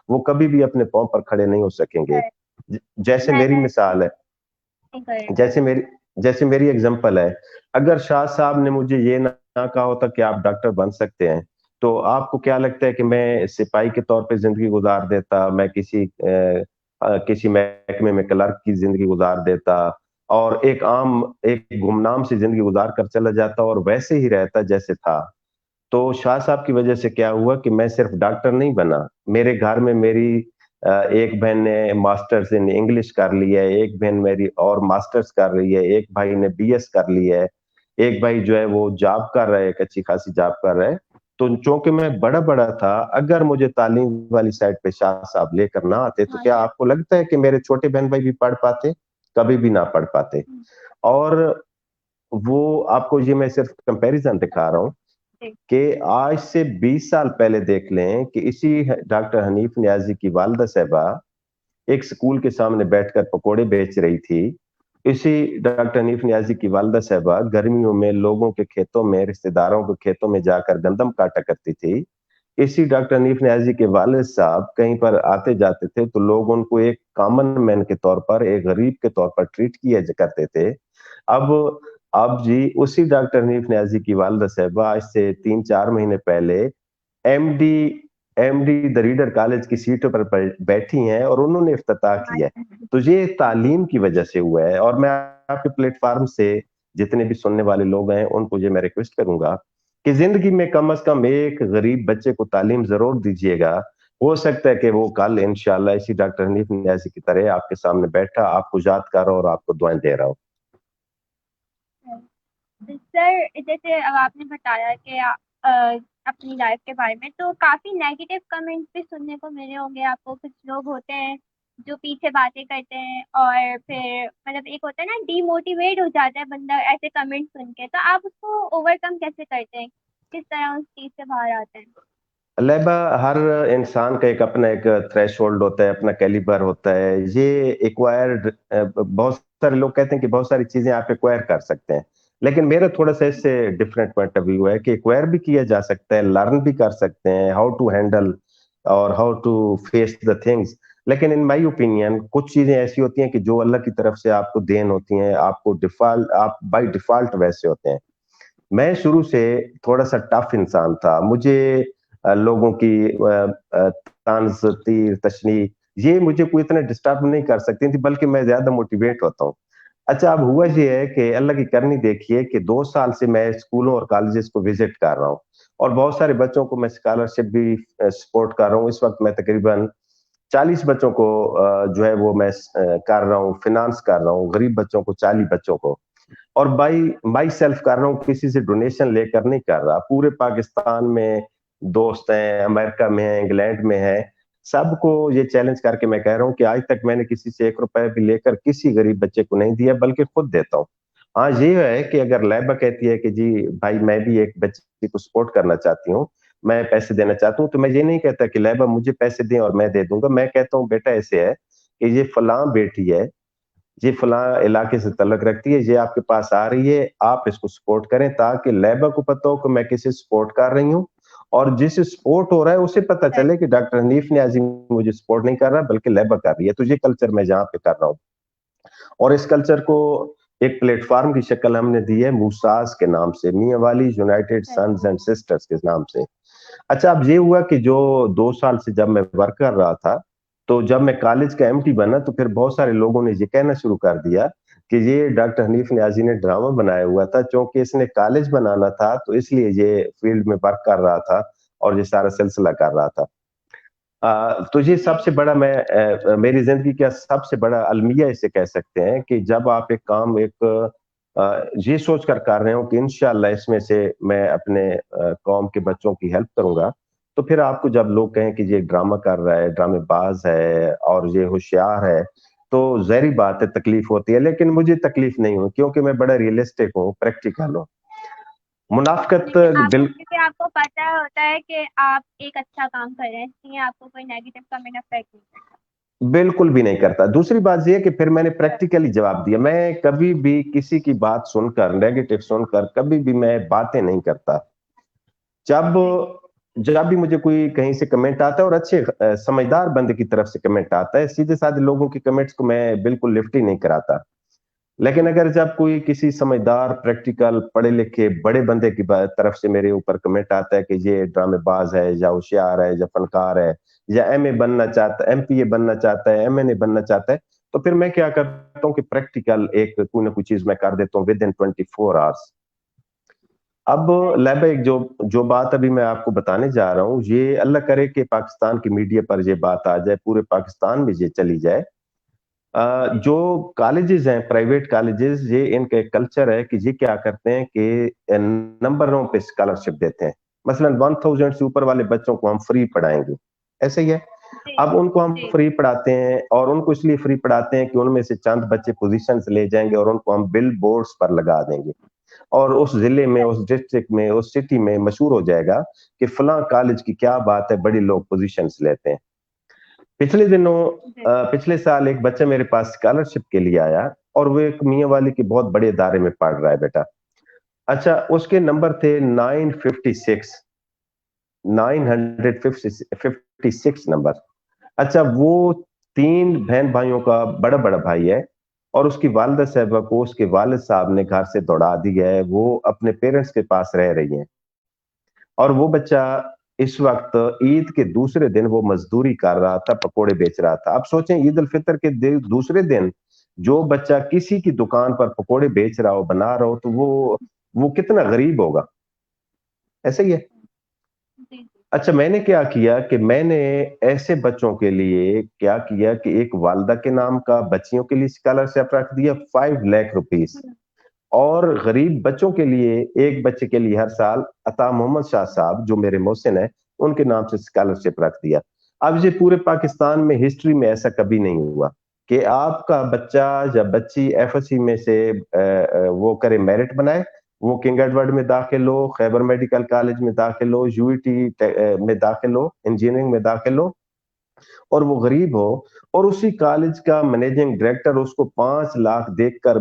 वो कभी भी अपने पाँव पर खड़े नहीं हो सकेंगे। कर जैसे मेरी मेहनत मिसाल है, नहीं करेंगे। जैसे मेरी जैसे मेरी एग्ज़ाम्पल है, अगर शाह साहब ने मुझे ये ना कहा होता कि आप डॉक्टर बन सकते हैं, तो आपको क्या लगता है कि मैं सिपाही के तौर पे ज़िंदगी गुज़ार देता, मैं किसी महकमे में क्लर्क की ज़िंदगी गुज़ार देता और एक गुमनाम सी ज़िंदगी गुज़ार कर चला जाता और वैसे ही रहता जैसे था। तो शाह साहब की वजह से क्या हुआ कि मैं सिर्फ डॉक्टर नहीं बना, मेरे घर में मेरी एक बहन ने मास्टर्स इन इंग्लिश कर लिया है, एक बहन मेरी और मास्टर्स कर रही है, एक भाई ने बीएस कर लिया है, एक भाई जो है वो जॉब कर रहा है, एक अच्छी खासी जॉब कर रहा है। तो चूँकि मैं बड़ा-बड़ा था, अगर मुझे तालीम वाली साइड पे शाह साहब लेकर ना आते, तो क्या माशा आपको लगता है कि मेरे छोटे बहन-भाई भी पढ़ पाते? कभी भी ना पढ़ पाते। हुँ, और वो आपको ये मैं सिर्फ कंपैरिज़न दिखा रहा हूँ जी, कि आज से 20 साल पहले देख लें कि इसी डॉक्टर हनीफ नियाज़ी की वालिदा साहिबा एक स्कूल के सामने बैठकर पकोड़े बेच रही थी। इसी डॉक्टर हनीफ नियाज़ी की वालिदा साहिबा गर्मियों में लोगों के खेतों में, रिश्तेदारों के खेतों में जाकर गंदम काटा करती थी। इसी डॉक्टर हनीफ नियाज़ी के वालिद साहब कहीं पर आते-जाते थे, तो लोग उनको एक कॉमन मैन के तौर पर, एक गरीब के तौर पर ट्रीट किया करते थे। अब अब जी उसी डॉक्टर हनीफ नियाज़ी की वालिदा साहिबा आज से 3-4 महीने पहले MD MD the reader college की सीटों पर बैठी हैं और उन्होंने इफ्तिताह किया है। माशा तो ये तालीम की वजह से हुआ है और मैं आपके प्लेटफ़ॉर्म से जितने भी सुनने वाले लोग हैं, उनको ये मैं रिक्वेस्ट करूँगा कि ज़िंदगी में कम से कम एक गरीब बच्चे को तालीम ज़रूर दीजिएगा। हो सकता है कि वो कल इंशाअल्लाह इसी डॉक्टर हनीफ नियाज़ी की तरह आपके सामने बैठा, आपको याद कर रहा हो और आपको दुआएँ दे रहा हो। है। सर, जैसे अब आपने बताया कि अपनी लाइफ के बारे में, तो काफ़ी नेगेटिव कमेंट्स भी सुनने को मिले होंगे आपको। कुछ लोग होते हैं जो पीछे बातें करते हैं और फिर मतलब एक होता है ना, डीमोटिवेट हो जाता है बंदा ऐसे कमेंट सुन के। तो आप उसको ओवरकम कैसे करते हैं? किस तरह उस चीज़ से बाहर आते हैं? लैबा हर इंसान का एक अपना एक थ्रेशोल्ड होता है, अपना कैलिबर होता है। ये एक्वायर्ड बहुत सारे लोग कहते हैं कि बहुत सारी चीज़ें आप एक्वायर कर सकते हैं। लेकिन मेरा थोड़ा-सा इससे डिफरेंट पॉइंट ऑफ व्यू है कि एक्वायर भी किया जा सकता है, लर्न भी कर सकते हैं, हाउ टू हैंडल और how to face the things. लेकिन इन माय ओपिनियन कुछ चीज़ें ऐसी होती हैं कि जो अल्लाह की तरफ से आपको देन होती हैं, आप बाय डिफ़ॉल्ट वैसे होते हैं। मैं शुरू से थोड़ा-सा टफ इंसान था। मुझे लोगों की तान्ज़, तीर, तशनीह یہ مجھے کوئی اتنا ڈسٹرب نہیں کر سکتی تھی، بلکہ میں زیادہ موٹیویٹ ہوتا ہوں۔ اچھا، اب ہوا یہ ہے کہ اللہ کی کرنی دیکھیے کہ 2 سال سے میں اسکولوں اور کالجز کو وزٹ کر رہا ہوں، اور بہت سارے بچوں کو میں اسکالرشپ بھی سپورٹ کر رہا ہوں۔ اس وقت میں تقریباً 40 بچوں کو جو ہے وہ میں کر رہا ہوں، فنانس کر رہا ہوں، غریب بچوں کو، 40 بچوں کو، اور بائی سیلف کر رہا ہوں، کسی سے ڈونیشن لے کر نہیں کر رہا۔ پورے پاکستان میں دوست ہیں، امریکہ میں ہیں، انگلینڈ میں ہیں، سب کو یہ چیلنج کر کے میں کہہ رہا ہوں کہ آج تک میں نے کسی سے 1 روپے بھی لے کر کسی غریب بچے کو نہیں دیا، بلکہ خود دیتا ہوں۔ ہاں یہ ہے کہ اگر لائبہ کہتی ہے کہ جی بھائی میں بھی ایک بچے کو سپورٹ کرنا چاہتی ہوں، میں پیسے دینا چاہتا ہوں، تو میں یہ نہیں کہتا کہ لائبہ مجھے پیسے دیں اور میں دے دوں گا۔ میں کہتا ہوں بیٹا ایسے ہے کہ یہ فلاں بیٹی ہے، یہ فلاں علاقے سے تعلق رکھتی ہے، یہ آپ کے پاس آ رہی ہے، آپ اس کو سپورٹ کریں تاکہ لائبہ کو پتہ ہو کہ میں کسی سپورٹ کر رہی ہوں، اور جسے سپورٹ ہو رہا ہے اسے پتہ چلے کہ ڈاکٹر حنیف نیازی مجھے سپورٹ نہیں کر رہا بلکہ لائبہ کر رہی ہے۔ تو یہ کلچر میں جہاں پہ کر رہا ہوں، اور اس کلچر کو ایک پلیٹ فارم کی شکل ہم نے دی ہے موساز کے نام سے، میاں والی یونائٹڈ سنز اینڈ سسٹرز کے نام سے۔ اچھا، اب یہ ہوا کہ جو 2 سال سے جب میں ورک کر رہا تھا، تو جب میں کالج کا MT بنا تو پھر بہت سارے لوگوں نے یہ کہنا شروع کر دیا کہ یہ ڈاکٹر حنیف نیازی نے ڈرامہ بنایا ہوا تھا، چونکہ اس نے کالج بنانا تھا تو اس لیے یہ فیلڈ میں ورک کر رہا تھا اور یہ سارا سلسلہ کر رہا تھا۔ تو یہ سب سے بڑا میری زندگی کا سب سے بڑا المیہ اسے کہہ سکتے ہیں کہ جب آپ ایک کام یہ سوچ کر رہے ہوں کہ انشاءاللہ اس میں سے میں اپنے قوم کے بچوں کی ہیلپ کروں گا، تو پھر آپ کو جب لوگ کہیں کہ یہ ڈرامہ کر رہا ہے، ڈرامے باز ہے اور یہ ہوشیار ہے، تو ظاہری بات ہے تکلیف ہوتی ہے، لیکن مجھے تکلیف نہیں ہوئی کیونکہ میں بڑا ریئلسٹک ہوں، پریکٹیکل ہوں۔ منافقت لیکن آپ کو کیونکہ آپ کو پتہ ہوتا ہے کہ آپ ایک اچھا کام کر رہے ہیں، اس لیے آپ کو کوئی نیگیٹو کمنٹ افیکٹ نہیں کرتا۔ بالکل بھی نہیں کرتا۔ دوسری بات یہ کہ پھر میں نے پریکٹیکلی جواب دیا، میں کبھی بھی کسی کی بات سن کر، نیگیٹو سن کر کبھی بھی میں باتیں نہیں کرتا۔ جب بھی مجھے کوئی کہیں سے کمنٹ آتا ہے، اور اچھے سمجھدار بندے کی طرف سے کمنٹ آتا ہے، سیدھے سادھے لوگوں کی کمنٹس کو میں بالکل لفٹ ہی نہیں کراتا۔ لیکن اگر جب کوئی کسی سمجھدار، پریکٹیکل، پڑھے لکھے بڑے بندے کی طرف سے میرے اوپر کمنٹ آتا ہے کہ یہ ڈرامے باز ہے یا ہوشیار ہے یا فنکار ہے یا MA بننا چاہتا ہے، MPA بننا چاہتا ہے، MNA بننا چاہتا ہے، تو پھر میں کیا کرتا ہوں کہ پریکٹیکل ایک کوئی نہ کوئی چیز میں کر دیتا ہوں ود ان 24 آورس۔ اب لہبا ایک جو بات ابھی میں آپ کو بتانے جا رہا ہوں، یہ اللہ کرے کہ پاکستان کی میڈیا پر یہ بات آ جائے، پورے پاکستان میں یہ چلی جائے۔ جو کالجز ہیں، پرائیویٹ کالجز، یہ ان کا ایک کلچر ہے کہ یہ کیا کرتے ہیں کہ نمبروں پہ اسکالرشپ دیتے ہیں۔ مثلا 1000 سے اوپر والے بچوں کو ہم فری پڑھائیں گے، ایسے ہی ہے۔ اب ان کو ہم فری پڑھاتے ہیں، اور ان کو اس لیے فری پڑھاتے ہیں کہ ان میں سے چند بچے پوزیشنز لے جائیں گے اور ان کو ہم بل بورڈز پر لگا دیں گے، اور اس ضلع میں، اس ڈسٹرکٹ میں، اس سٹی میں مشہور ہو جائے گا کہ فلاں کالج کی کیا بات ہے، بڑی لوگ پوزیشنز لیتے ہیں۔ پچھلے سال ایک بچہ میرے پاس اسکالرشپ کے لیے آیا، اور وہ ایک میاں والی کے بہت بڑے ادارے میں پڑھ رہا ہے بیٹا۔ اچھا، اس کے نمبر تھے 956 نمبر۔ اچھا، وہ 3 بہن بھائیوں کا بڑا بھائی ہے، اور اس کی والدہ صاحبہ کو اس کے والد صاحب نے گھر سے دوڑا دیا ہے، وہ اپنے پیرنٹس کے پاس رہ رہی ہیں، اور وہ بچہ اس وقت عید کے دوسرے دن وہ مزدوری کر رہا تھا، پکوڑے بیچ رہا تھا۔ اب سوچیں، عید الفطر کے دوسرے دن جو بچہ کسی کی دکان پر پکوڑے بیچ رہا ہو، بنا رہا ہو، تو وہ کتنا غریب ہوگا، ایسا ہی ہے۔ اچھا، میں نے کیا کیا کہ میں نے ایسے بچوں کے لیے کیا کیا کہ ایک والدہ کے نام کا بچیوں کے لیے اسکالرشپ رکھ دیا 5 لاکھ روپیز، اور غریب بچوں کے لیے ایک بچے کے لیے ہر سال عطا محمد شاہ صاحب جو میرے محسن ہیں ان کے نام سے اسکالرشپ رکھ دیا۔ اب یہ پورے پاکستان میں ہسٹری میں ایسا کبھی نہیں ہوا کہ آپ کا بچہ یا بچی FSC میں سے وہ کرے، میرٹ بنائے، وہ کنگ ایڈورڈ میں داخل ہو، خیبر میڈیکل کالج میں داخل ہو، UET میں داخل ہو، انجینئرنگ میں داخل ہو، اور وہ غریب ہو، اور اسی کالج کا مینیجنگ ڈائریکٹر اس کو 5 لاکھ دیکھ کر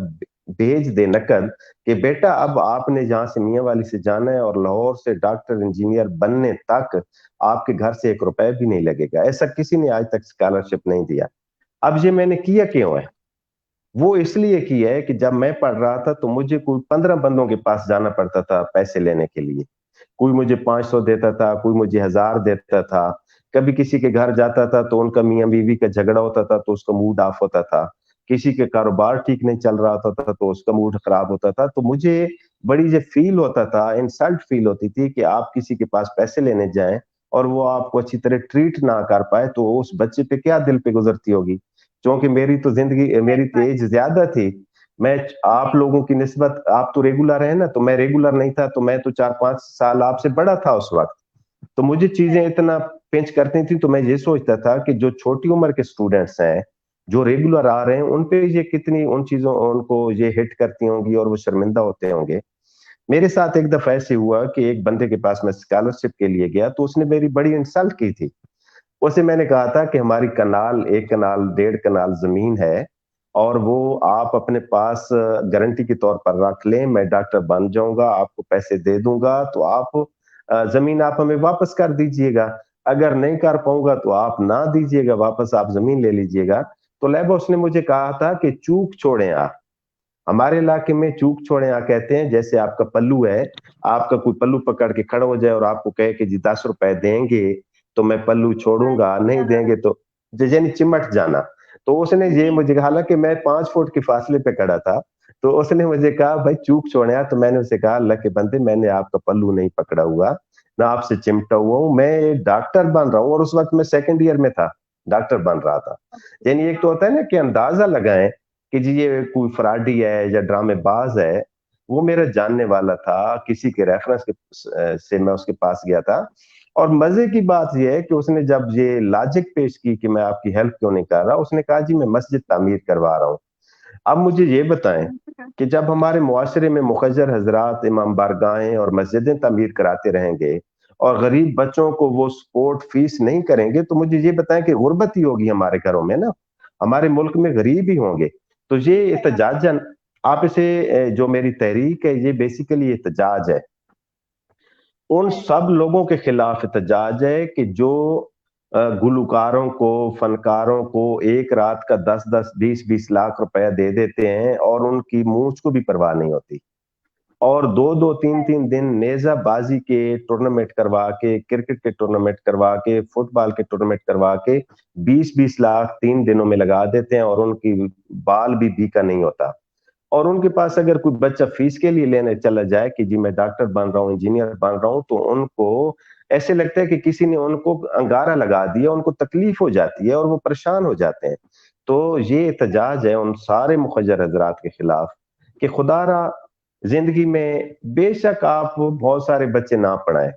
بھیج دے نقد کہ بیٹا اب آپ نے جہاں سے میاں والی سے جانا ہے، اور لاہور سے ڈاکٹر انجینئر بننے تک آپ کے گھر سے 1 روپے بھی نہیں لگے گا۔ ایسا کسی نے آج تک اسکالرشپ نہیں دیا۔ اب یہ میں نے کیا کیوں ہے؟ وہ اس لیے کیا ہے کہ جب میں پڑھ رہا تھا تو مجھے کوئی 15 بندوں کے پاس جانا پڑتا تھا پیسے لینے کے لیے، کوئی مجھے 500 دیتا تھا، کوئی مجھے 1000 دیتا تھا، कभी किसी के घर जाता था तो उनका मियाँ-बीवी का झगड़ा होता था तो उसका मूड ऑफ होता था। किसी के कारोबार ठीक नहीं चल रहा होता था तो उसका मूड खराब होता था। तो मुझे बड़ी जो फ़ील होता था, इंसल्ट फ़ील होती थी कि आप किसी के पास पैसे लेने जाएँ और वो आपको अच्छी तरह ट्रीट ना कर पाए, तो उस बच्चे पे क्या दिल पे गुज़रती होगी। क्योंकि मेरी तो ज़िंदगी सही मेरी तो बात एज है। ज़्यादा थी। मैं आप जी, लोगों की निस्बत आप तो रेगुलर हैं ना, तो मैं रेगुलर नहीं था, तो मैं तो 4-5 साल आपसे बड़ा था उस वक़्त। तो मुझे चीज़ें सही इतना पिंच करती थी, तो मैं ये सोचता था कि जो छोटी उम्र के स्टूडेंट्स हैं, जो रेगुलर आ रहे हैं, उन पे ये कितनी उन चीज़ों उनको ये हिट करती होंगी और वो शर्मिंदा होते होंगे। मेरे साथ एक दफ़ा ऐसे हुआ कि एक बंदे के पास मैं स्कॉलरशिप के लिए गया, तो उसने मेरी बड़ी इंसल्ट की थी। उसे मैंने कहा था कि हमारी कनाल 1 कनाल, 1.5 कनाल ज़मीन है और वो आप अपने पास गारंटी के तौर पर रख लें, मैं डॉक्टर बन जाऊँगा, आपको पैसे दे दूँगा, तो आप ज़मीन आप हमें वापस कर दीजिएगा। अगर नहीं कर पाऊँगा तो आप ना दीजिएगा वापस, आप ज़मीन ले लीजिएगा। तो लैबा उसने मुझे कहा था कि चूक छोड़ें आप। हमारे इलाके में चूक छोड़ें कहते हैं, जैसे आपका पल्लू है, आपका कोई पल्लू पकड़ के खड़ा हो जाए और आपको कहे कि जी ₹10 देंगे, तो मैं पल्लू छोड़ूँगा, नहीं अच्छा, देंगे तो यानी चिमट जाना। तो उसने ये जी, मुझे हालाँकि मैं 5 फुट के फासले पे खड़ा था, तो उसने मुझे कहा भाई चूक छोड़े तो मैंने उसे कहा अल्लाह के बंदे मैंने आपका पल्लू नहीं पकड़ा हुआ, ना आपसे चिमटा हुआ हूँ, मैं एक डॉक्टर बन रहा हूँ और उस वक़्त मैं 2nd ईयर में था, डॉक्टर बन रहा था। ओके, यानी एक तो होता है ना कि अंदाज़ा लगाएँ कि जी ये कोई फ्रॉडी है या ड्रामेबाज है, वो मेरा जानने वाला था, किसी के रेफरेंस के से मैं उसके पास गया था और मज़े की बात ये है कि उसने जब ये लॉजिक पेश की कि मैं आपकी हेल्प क्यों नहीं कर रहा, उसने कहा जी मैं मस्जिद तामीर करवा रहा हूँ। अब मुझे ये बताएँ अच्छा, कि जब हमारे मुआशरे में मुखज्जर हज़रात इमाम बारगाहें और मस्जिदें तामीर कराते रहेंगे और गरीब बच्चों को वो सपोर्ट फ़ीस नहीं करेंगे, तो मुझे ये बताएँ कि गुर्बत ही होगी हमारे घरों में ना, हमारे मुल्क में गरीब ही होंगे। तो ये सही बात एहतजाजन आप इसे जो मेरी तहरीक है, ये बेसिकली एहतजाज है। उन है, सब लोगों के खिलाफ एहतजाज है कि जो गुलकारों को, फनकारों को एक रात का 10-10, 20-20 लाख रुपया दे देते हैं और उनकी मूंछ को भी परवाह नहीं होती। और 2-2, है, 3-3 दिन नेज़ाबाज़ी के टूर्नामेंट करवा के, क्रिकेट के टूर्नामेंट करवा के, फुटबॉल के टूर्नामेंट करवा के 20-20 लाख 3 दिनों में लगा देते हैं और उनकी बाल भी बीका नहीं होता। और उनके पास अगर कोई बच्चा फीस के लिए लेने चला जाए कि जी मैं डॉक्टर बन रहा हूँ, इंजीनियर बन रहा हूँ, तो उनको ऐसे लगता है कि किसी ने उनको अंगारा लगा दिया, उनको तकलीफ हो जाती है और वो परेशान हो जाते हैं। तो ये एहतजाज है उन सारे मुखज्जर हज़रात के खिलाफ कि खुदारा ज़िंदगी में बेशक आप बहुत सारे बच्चे ना पढ़ाएँ।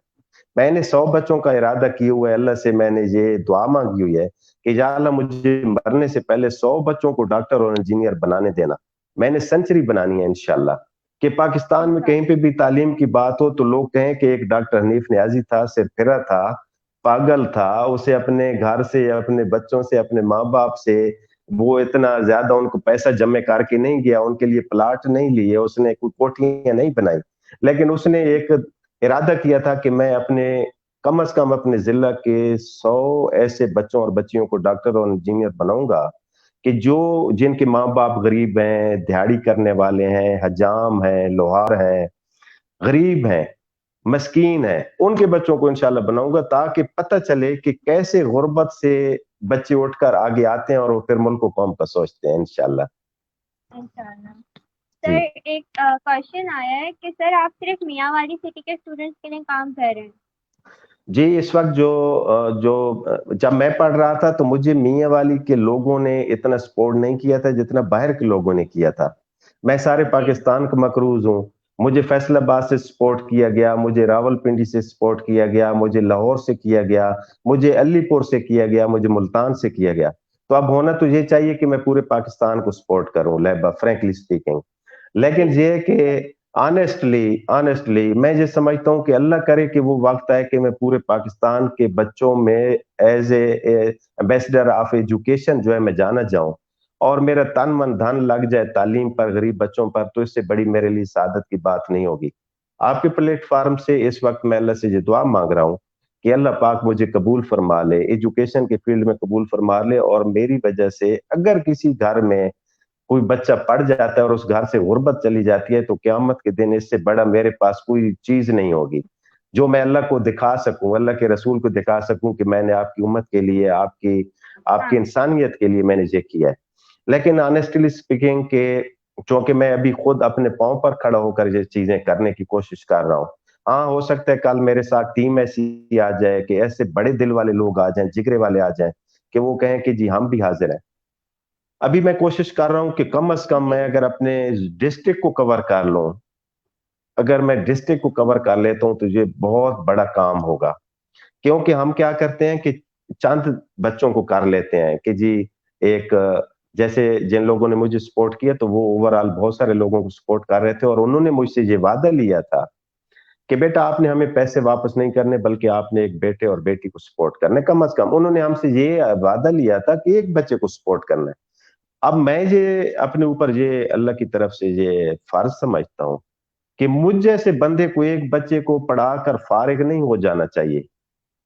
मैंने 100 बच्चों का इरादा किया हुआ है, अल्लाह से मैंने ये दुआ माँगी हुई है कि या अल्लाह मुझे मरने से पहले 100 बच्चों को डॉक्टर और इंजीनियर बनाने देना। मैंने सेंचुरी बनानी है इंशाअल्लाह कि पाकिस्तान में कहीं इंशाल्लाह, पे भी तालीम की बात हो तो लोग कहें कि एक डॉक्टर हनीफ न्याज़ी था, सिरफिरा था, पागल था, उसे अपने घर से, अपने बच्चों से, अपने माँ-बाप से वो इतना ज़्यादा उनको पैसा जमा करके नहीं गया, उनके लिए प्लॉट नहीं लिए, उसने कोई कोठियाँ नहीं बनाई। लेकिन उसने एक इरादा किया था कि मैं अपने कम से कम अपने ज़िला के 100 ऐसे बच्चों और बच्चियों को डॉक्टर और इंजीनियर बनाऊँगा कि जो जिनके माँ-बाप गरीब हैं, दिहाड़ी करने वाले हैं, हजाम हैं, लोहार हैं, गरीब हैं, मस्कीन हैं, उनके बच्चों को इंशाअल्लाह बनाऊँगा ताकि पता चले कि कैसे गुर्बत से बच्चे उठकर आगे आते हैं और वो फिर मुल्क व कौम का सोचते हैं इंशाअल्लाह। इंशाल्लाह। जी। सर एक क्वेश्चन आया है कि सर आप सिर्फ मियाँ वाली सिटी के स्टूडेंट्स के लिए काम कर रहे हैं? जी, इस वक़्त जब मैं पढ़ रहा था तो मुझे मियाँ वाली के लोगों ने इतना सपोर्ट नहीं किया था जितना बाहर के लोगों ने किया था। मैं सारे जी, पाकिस्तान का मकरूज़ हूँ। मुझे फैसलाबाद से सपोर्ट किया गया, मुझे रावलपिंडी से सपोर्ट किया गया, मुझे लाहौर से किया गया, मुझे अलीपुर से किया गया, मुझे मुल्तान से किया गया। तो अब होना तो ये चाहिए कि मैं पूरे पाकिस्तान को सपोर्ट करूँ लैबा फ्रैंकली स्पीकिंग। लेकिन जी, ये है कि ऑनेस्टली ऑनेस्टली मैं ये समझता हूँ कि अल्लाह करे कि वो वक़्त आए कि मैं पूरे पाकिस्तान के बच्चों में एज़ एम्बेसडर ऑफ एजुकेशन जो है मैं जाना जाऊँ और मेरा तन, मन, धन लग जाए तालीम पर, गरीब बच्चों पर, तो इससे बड़ी मेरे लिए सआदत की बात नहीं होगी। आपके प्लेटफ़ॉर्म से इस वक़्त मैं अल्लाह से ये दुआ माँग रहा हूँ कि अल्लाह पाक मुझे कबूल फ़रमा ले, एजुकेशन के फ़ील्ड में कबूल फ़रमा ले और मेरी वजह से अगर किसी घर में कोई बच्चा पढ़ जाता है और उस घर से गुर्बत चली जाती है तो क़यामत के दिन इससे बड़ा मेरे पास कोई चीज़ नहीं होगी। जो मैं अल्लाह को दिखा सकूं, अल्लाह के रसूल को दिखा सकूं कि मैंने आपकी उम्मत के लिए, आपकी आपकी हाँ, इंसानियत के लिए मैंने ये किया है। लेकिन ऑनेस्टली स्पीकिंग के चूंकि मैं अभी खुद अपने पाँव पर खड़ा होकर ये चीजें करने की कोशिश कर रहा हूँ। हाँ, हो सकता है कल मेरे साथ टीम ऐसी आ जाए कि ऐसे बड़े दिल वाले लोग आ जाएं, जिगरे वाले आ जाएं कि वो कहें कि जी हम भी हाजिर हैं। अभी मैं कोशिश कर रहा हूँ कि कम से कम मैं जी, अगर अपने डिस्ट्रिक्ट को कवर कर लूँ, अगर मैं डिस्ट्रिक्ट को कवर कर लेता हूँ तो ये बहुत बड़ा काम होगा। क्योंकि हम क्या करते हैं कि चंद बच्चों को कर लेते हैं कि जी एक जैसे जिन लोगों ने मुझे सपोर्ट किया तो वो ओवरऑल बहुत सारे लोगों को सपोर्ट कर रहे थे और उन्होंने मुझसे ये वादा लिया था कि बेटा आपने हमें पैसे वापस नहीं करने बल्कि आपने एक बेटे और बेटी को सपोर्ट करना है। कम से कम उन्होंने हमसे ये वादा लिया था कि एक बच्चे को सपोर्ट करना है। अब मैं ये अपने ऊपर ये अल्लाह की तरफ से ये फर्ज समझता हूँ कि मुझ जैसे बंदे को एक बच्चे को पढ़ाकर फारिग नहीं हो जाना चाहिए।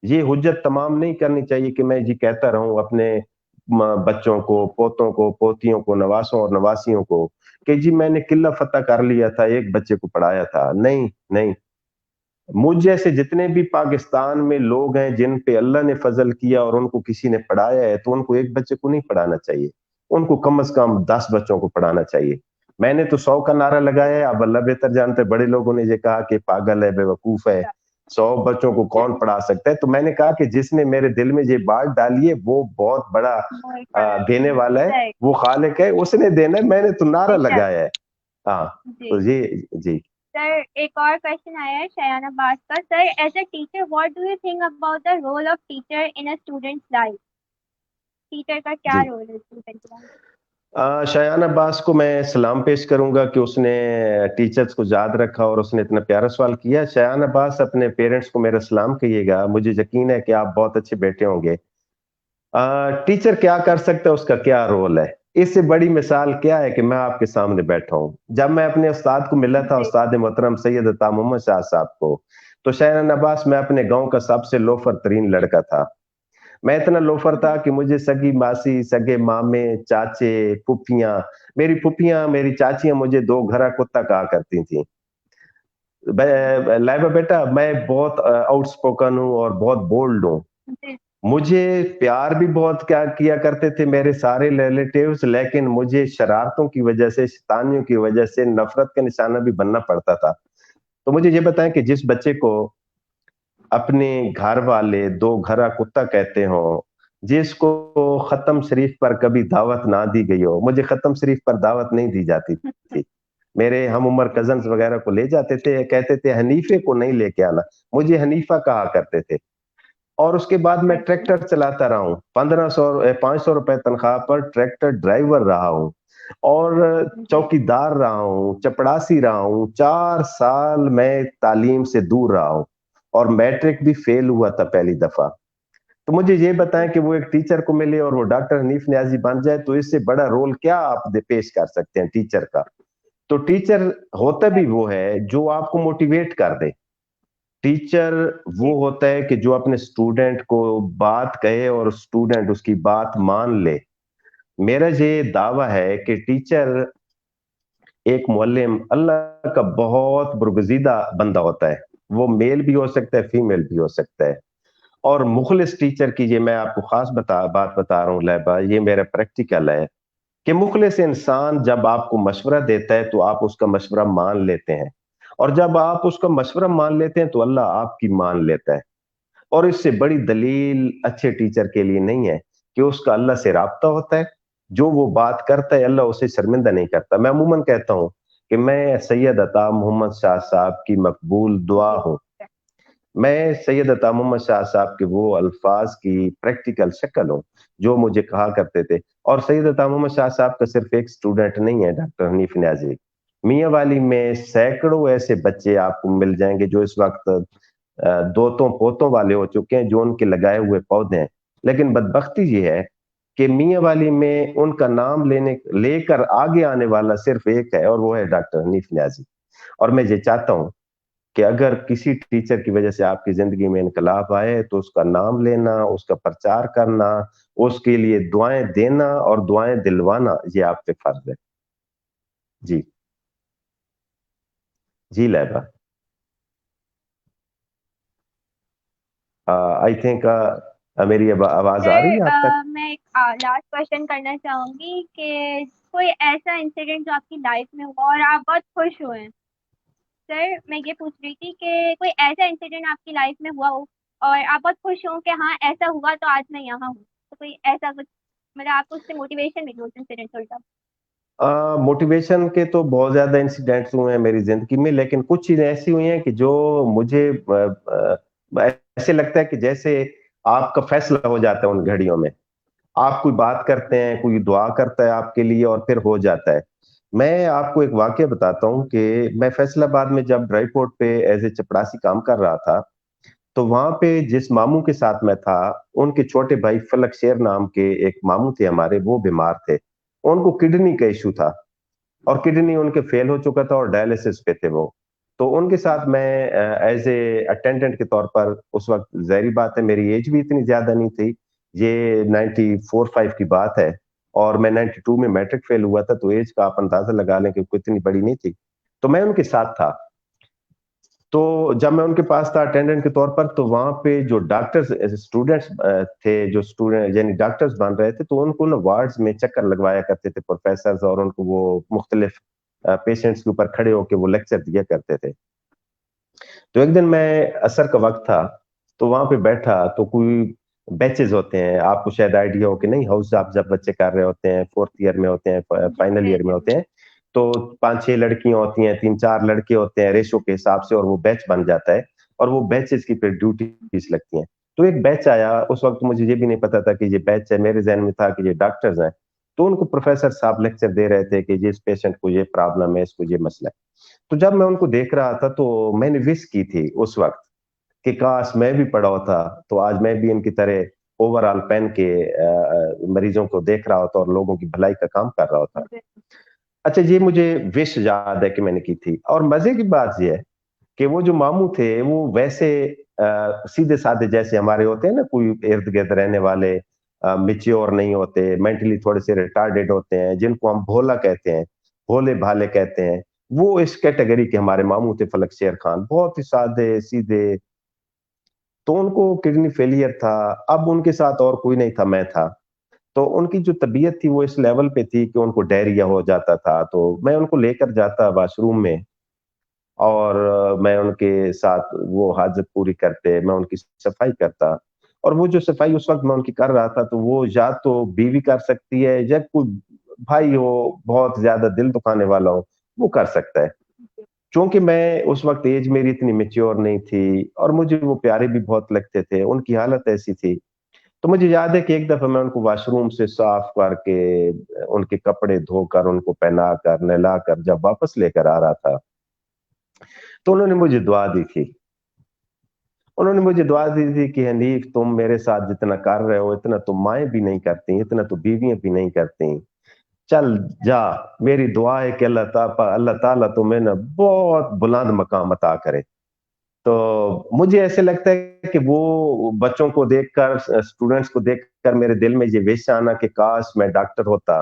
ये हुज्जत तमाम नहीं करनी चाहिए कि मैं जी कहता रहूं अपने बच्चों को, पोतों को, पोतियों को, नवासों और नवासियों को कि जी मैंने किला फतेह कर लिया था, एक बच्चे को पढ़ाया था। नहीं, नहीं। मुझ जैसे जितने भी पाकिस्तान में लोग हैं जिन पे अल्लाह ने फजल किया और उनको किसी ने पढ़ाया है, तो उनको एक बच्चे को नहीं पढ़ाना चाहिए। उनको कम से कम 10 बच्चों को पढ़ाना चाहिए। मैंने तो 100 का नारा लगाया है, अब अल्लाह बेहतर जानता है, बड़े लोगों ने ये कहा कि पागल है, बेवकूफ है, 100 बच्चों को कौन पढ़ा सकता है? तो मैंने कहा कि जिसने मेरे दिल में ये बात डाली है, वो बहुत बड़ा बहुत बड़ा देने वाला है, सही, वो खालिक है, उसने देना है, मैंने तो नारा बेशक, लगाया है। हाँ, तो जी। ये जी। सर एक और क्वेश्चन आया है शयान अब्बास का। Sir as a teacher what do you think about the role of teacher in a students life? Teacher का क्या जी। रोल है स्टूडेंट लाइफ? शायान अब्बास को मैं सलाम पेश करूंगा कि उसने टीचर्स को याद रखा और उसने इतना प्यारा सवाल किया। शायान अब्बास अपने पेरेंट्स को मेरा सलाम कहिएगा, मुझे यकीन है कि आप बहुत अच्छे बेटे होंगे। टीचर क्या कर सकता है, उसका क्या रोल है? इससे बड़ी मिसाल क्या है कि मैं आपके सामने बैठा हूँ। जब मैं अपने उस्ताद को मिला था, जी, उस्ताद मोहतरम सैयद अता मोहम्मद शाह साहब को, तो शायान अब्बास मैं अपने गांव का सबसे लोफर तरीन लड़का था। मैं इतना लोफर था जी, कि मुझे सगी मासी, सगे मामे, चाचे, फूफियाँ, मेरी फूफियाँ, मेरी चाचियाँ मुझे दो घरा कुत्ता कहा करती थी। लाइबा बेटा मैं बहुत आउटस्पोकन हूँ और बहुत बोल्ड हूँ। जी, मुझे प्यार भी बहुत क्या किया करते थे मेरे सारे रिलेटिव्स, लेकिन मुझे शरारतों की वजह से, शैतानियों की वजह से नफरत का निशाना भी बनना पड़ता था। तो मुझे ये बताएं कि जिस बच्चे को अपने घर वाले दो घरा कुत्ता कहते हो, जिसको खत्म शरीफ पर कभी दावत ना दी गई हो, मुझे खत्म शरीफ पर दावत नहीं दी जाती थी। मेरे हम उम्र कजन्स जी, वगैरह को ले जाते थे, कहते थे हनीफे को नहीं लेके आना, मुझे हनीफा कहा करते थे। और उसके बाद मैं अच्छा, ट्रैक्टर चलाता रहा हूँ, 1500 500 रुपए तनख्वाह पर ट्रैक्टर ड्राइवर रहा हूँ और जी, चौकीदार रहा हूँ, चपड़ासी रहा हूँ, 4 साल मैं तालीम से दूर रहा हूँ और मैट्रिक भी फेल हुआ था पहली दफा। तो मुझे ये बताएं जी, कि वो एक टीचर को मिले और वो डॉक्टर हनीफ न्याजी बन जाए, तो इससे बड़ा रोल क्या आप पेश कर सकते हैं टीचर का? तो टीचर होता भी सही, वो है जो आपको मोटिवेट कर दे। टीचर वो जी, होता है कि जो अपने स्टूडेंट को बात कहे और स्टूडेंट उसकी बात मान ले। मेरा ये दावा है कि टीचर एक मुअल्लिम अल्लाह का बहुत बरगुज़ीदा बंदा होता है। वो मेल भी हो सकता है, फीमेल भी हो सकता है। और मुखलिस टीचर की ये मैं आपको खास बात बता रहा हूँ लैबा, ये मेरा प्रैक्टिकल है कि मुखलिस इंसान जब आपको मशवरा देता है तो आप उसका मशवरा मान लेते हैं और जब आप उसका मशवरा मान लेते हैं तो अल्लाह आपकी मान लेता है। और इससे बड़ी दलील अच्छे टीचर के लिए नहीं है कि उसका अल्लाह से राब्ता होता है। जो वो बात करता है अल्लाह उसे शर्मिंदा नहीं करता। मैं अमूमन कहता हूँ कि मैं सैयद अता मोहम्मद शाह साहब की मकबूल दुआ जी, हूँ। मैं सैयद अता मोहम्मद शाह साहब के वो अल्फाज की प्रैक्टिकल शक्ल हूँ, जो मुझे कहा करते थे। और सैयद अता मोहम्मद शाह साहब का सिर्फ एक स्टूडेंट नहीं है डॉक्टर हनीफ न्याज़ी। मियाँ वाली में सैकड़ों ऐसे बच्चे आपको मिल जाएँगे जो इस वक़्त दोतों पोतों वाले हो चुके हैं, जो उनके लगाए हुए पौधे हैं। लेकिन बदबख्ती ये है कि मियाँ वाली में उनका नाम लेकर आगे आने वाला सिर्फ एक है और वो है डॉक्टर हनीफ न्याज़ी। और मैं ये चाहता हूँ कि अगर किसी टीचर की वजह से आपकी ज़िंदगी में इनकलाब आए, तो उसका नाम लेना, उसका प्रचार करना, उसके लिए दुआएँ देना और दुआएँ दिलवाना, ये आप पे फ़र्ज़ है। जी। जी, लैबा। आई थिंक मेरी आवाज आ रही सर है आप तक? मैं एक लास्ट क्वेश्चन करना चाहूंगी कि कोई ऐसा इंसिडेंट जो आपकी लाइफ में हुआ और आप बहुत खुश हुए हैं। सर मैं ये पूछ रही थी कि कोई ऐसा इंसिडेंट आपकी लाइफ में हुआ हो और आप बहुत खुश हो कि हाँ ऐसा हुआ तो आज मैं यहाँ हूँ, तो कोई ऐसा कुछ मतलब आपको उससे मोटिवेशन मिली उस इंसिडेंट से उल्टा। मोटिवेशन के तो बहुत ज्यादा इंसिडेंट्स हुए हैं मेरी जिंदगी में, लेकिन कुछ चीजें ऐसी हुई हैं कि जो मुझे ऐसे लगता है कि जैसे आपका फैसला हो जाता है उन घड़ियों में। आप कोई बात करते हैं, कोई दुआ करता है आपके लिए और फिर हो जाता है। मैं आपको एक वाकया बताता हूँ कि मैं फैसलाबाद में जब ड्राई पोर्ट पे एज ए चपरासी काम कर रहा था, तो वहां पे जिस मामू के साथ मैं था, उनके छोटे भाई फलक शेर नाम के एक मामू थे हमारे, वो बीमार थे। उनको किडनी का इशू था और किडनी उनके फेल हो चुका था और डायलिसिस पे थे वो। तो उनके साथ मैं एज ए अटेंडेंट के तौर पर, उस वक्त जाहिर बात है मेरी एज भी इतनी ज्यादा नहीं थी, ये 94-5 की बात है, और मैं 92 में मैट्रिक फेल हुआ था, तो एज का आप अंदाजा लगा लें कि कोई इतनी बड़ी नहीं थी। तो मैं उनके साथ था। तो जब मैं उनके पास था अटेंडेंट के तौर पर, तो वहां पे जो डॉक्टर्स स्टूडेंट्स थे, जो स्टूडेंट यानी डॉक्टर्स बन रहे थे, तो उनको ना वार्ड्स में चक्कर लगवाया करते थे प्रोफेसर, और उनको वो मुख्तलिफ पेशेंट्स के ऊपर खड़े होकर वो लेक्चर दिया करते थे। तो एक दिन मैं असर का वक्त था, तो वहां पे बैठा, तो कोई बैचेज होते हैं, आपको शायद आइडिया हो कि नहीं, हाउस आप जब बच्चे कर रहे होते हैं, फोर्थ ईयर में होते हैं, जी फाइनल जी ईयर में जी। होते हैं, तो 5-6 लड़कियां होती हैं, 3-4 लड़के होते हैं, रेशो के हिसाब से, और वो बैच बन जाता है, और वो बैचेस की फिर ड्यूटीज लगती हैं। तो एक बैच आया, उस वक्त मुझे ये भी नहीं पता था कि ये बैच है, मेरे जहन में था कि ये डॉक्टर्स हैं। तो उनको प्रोफेसर साहब लेक्चर दे रहे थे कि जिस पेशेंट को ये प्रॉब्लम है, इसको ये मसला है। तो जब मैं उनको देख रहा था, तो मैंने विश की थी उस वक्त कि काश मैं भी पड़ा होता, तो आज मैं भी इनकी तरह ओवरऑल पहन के मरीजों को देख रहा होता और लोगों की भलाई का काम कर रहा होता। जी अच्छा, ये मुझे विश याद है कि मैंने की थी। और मजे की बात ये है कि वो जो मामू थे, वो वैसे सीधे साधे जैसे हमारे होते हैं ना, कोई इर्द गिर्द रहने वाले, मिच्योर नहीं होते, मेंटली थोड़े से रिटार्डेड होते हैं, जिनको हम भोला कहते हैं, भोले भाले कहते हैं। वो इस कैटेगरी के हमारे मामू थे, फलक शेर खान, बहुत ही सादे सीधे। तो उनको किडनी फेलियर था। अब उनके साथ और कोई नहीं था, मैं था। तो उनकी जो तबीयत थी वो इस लेवल पे थी कि उनको डायरिया हो जाता था, तो मैं उनको लेकर जाता वॉशरूम में, और मैं उनके साथ वो हाजत पूरी करते, मैं उनकी सफाई करता। और वो जो सफाई उस वक्त मैं उनकी कर रहा था, तो वो या तो बीवी कर सकती है, या कोई भाई हो बहुत ज्यादा दिल दुखाने वाला हो, वो कर सकता है। चूंकि मैं उस वक्त एज मेरी इतनी मेच्योर नहीं थी, और मुझे वो प्यारे भी बहुत लगते थे, उनकी हालत ऐसी थी। तो मुझे याद है कि एक दफा मैं उनको वॉशरूम से साफ करके, उनके कपड़े धोकर, उनको पहनाकर, नहलाकर जब वापस लेकर आ रहा था, तो उन्होंने मुझे दुआ दी थी। उन्होंने मुझे दुआ दी थी कि हनीफ, तुम मेरे साथ जितना कर रहे हो, इतना तो माएं भी नहीं करती, इतना तो बीवियां भी नहीं करती। चल जा, मेरी दुआ है कि अल्लाह ताला तुम्हें ना बहुत बुलंद मकाम अता करे। तो मुझे ऐसे लगता है कि वो बच्चों को देखकर, स्टूडेंट्स को देखकर मेरे दिल में ये विश आना कि काश मैं डॉक्टर होता।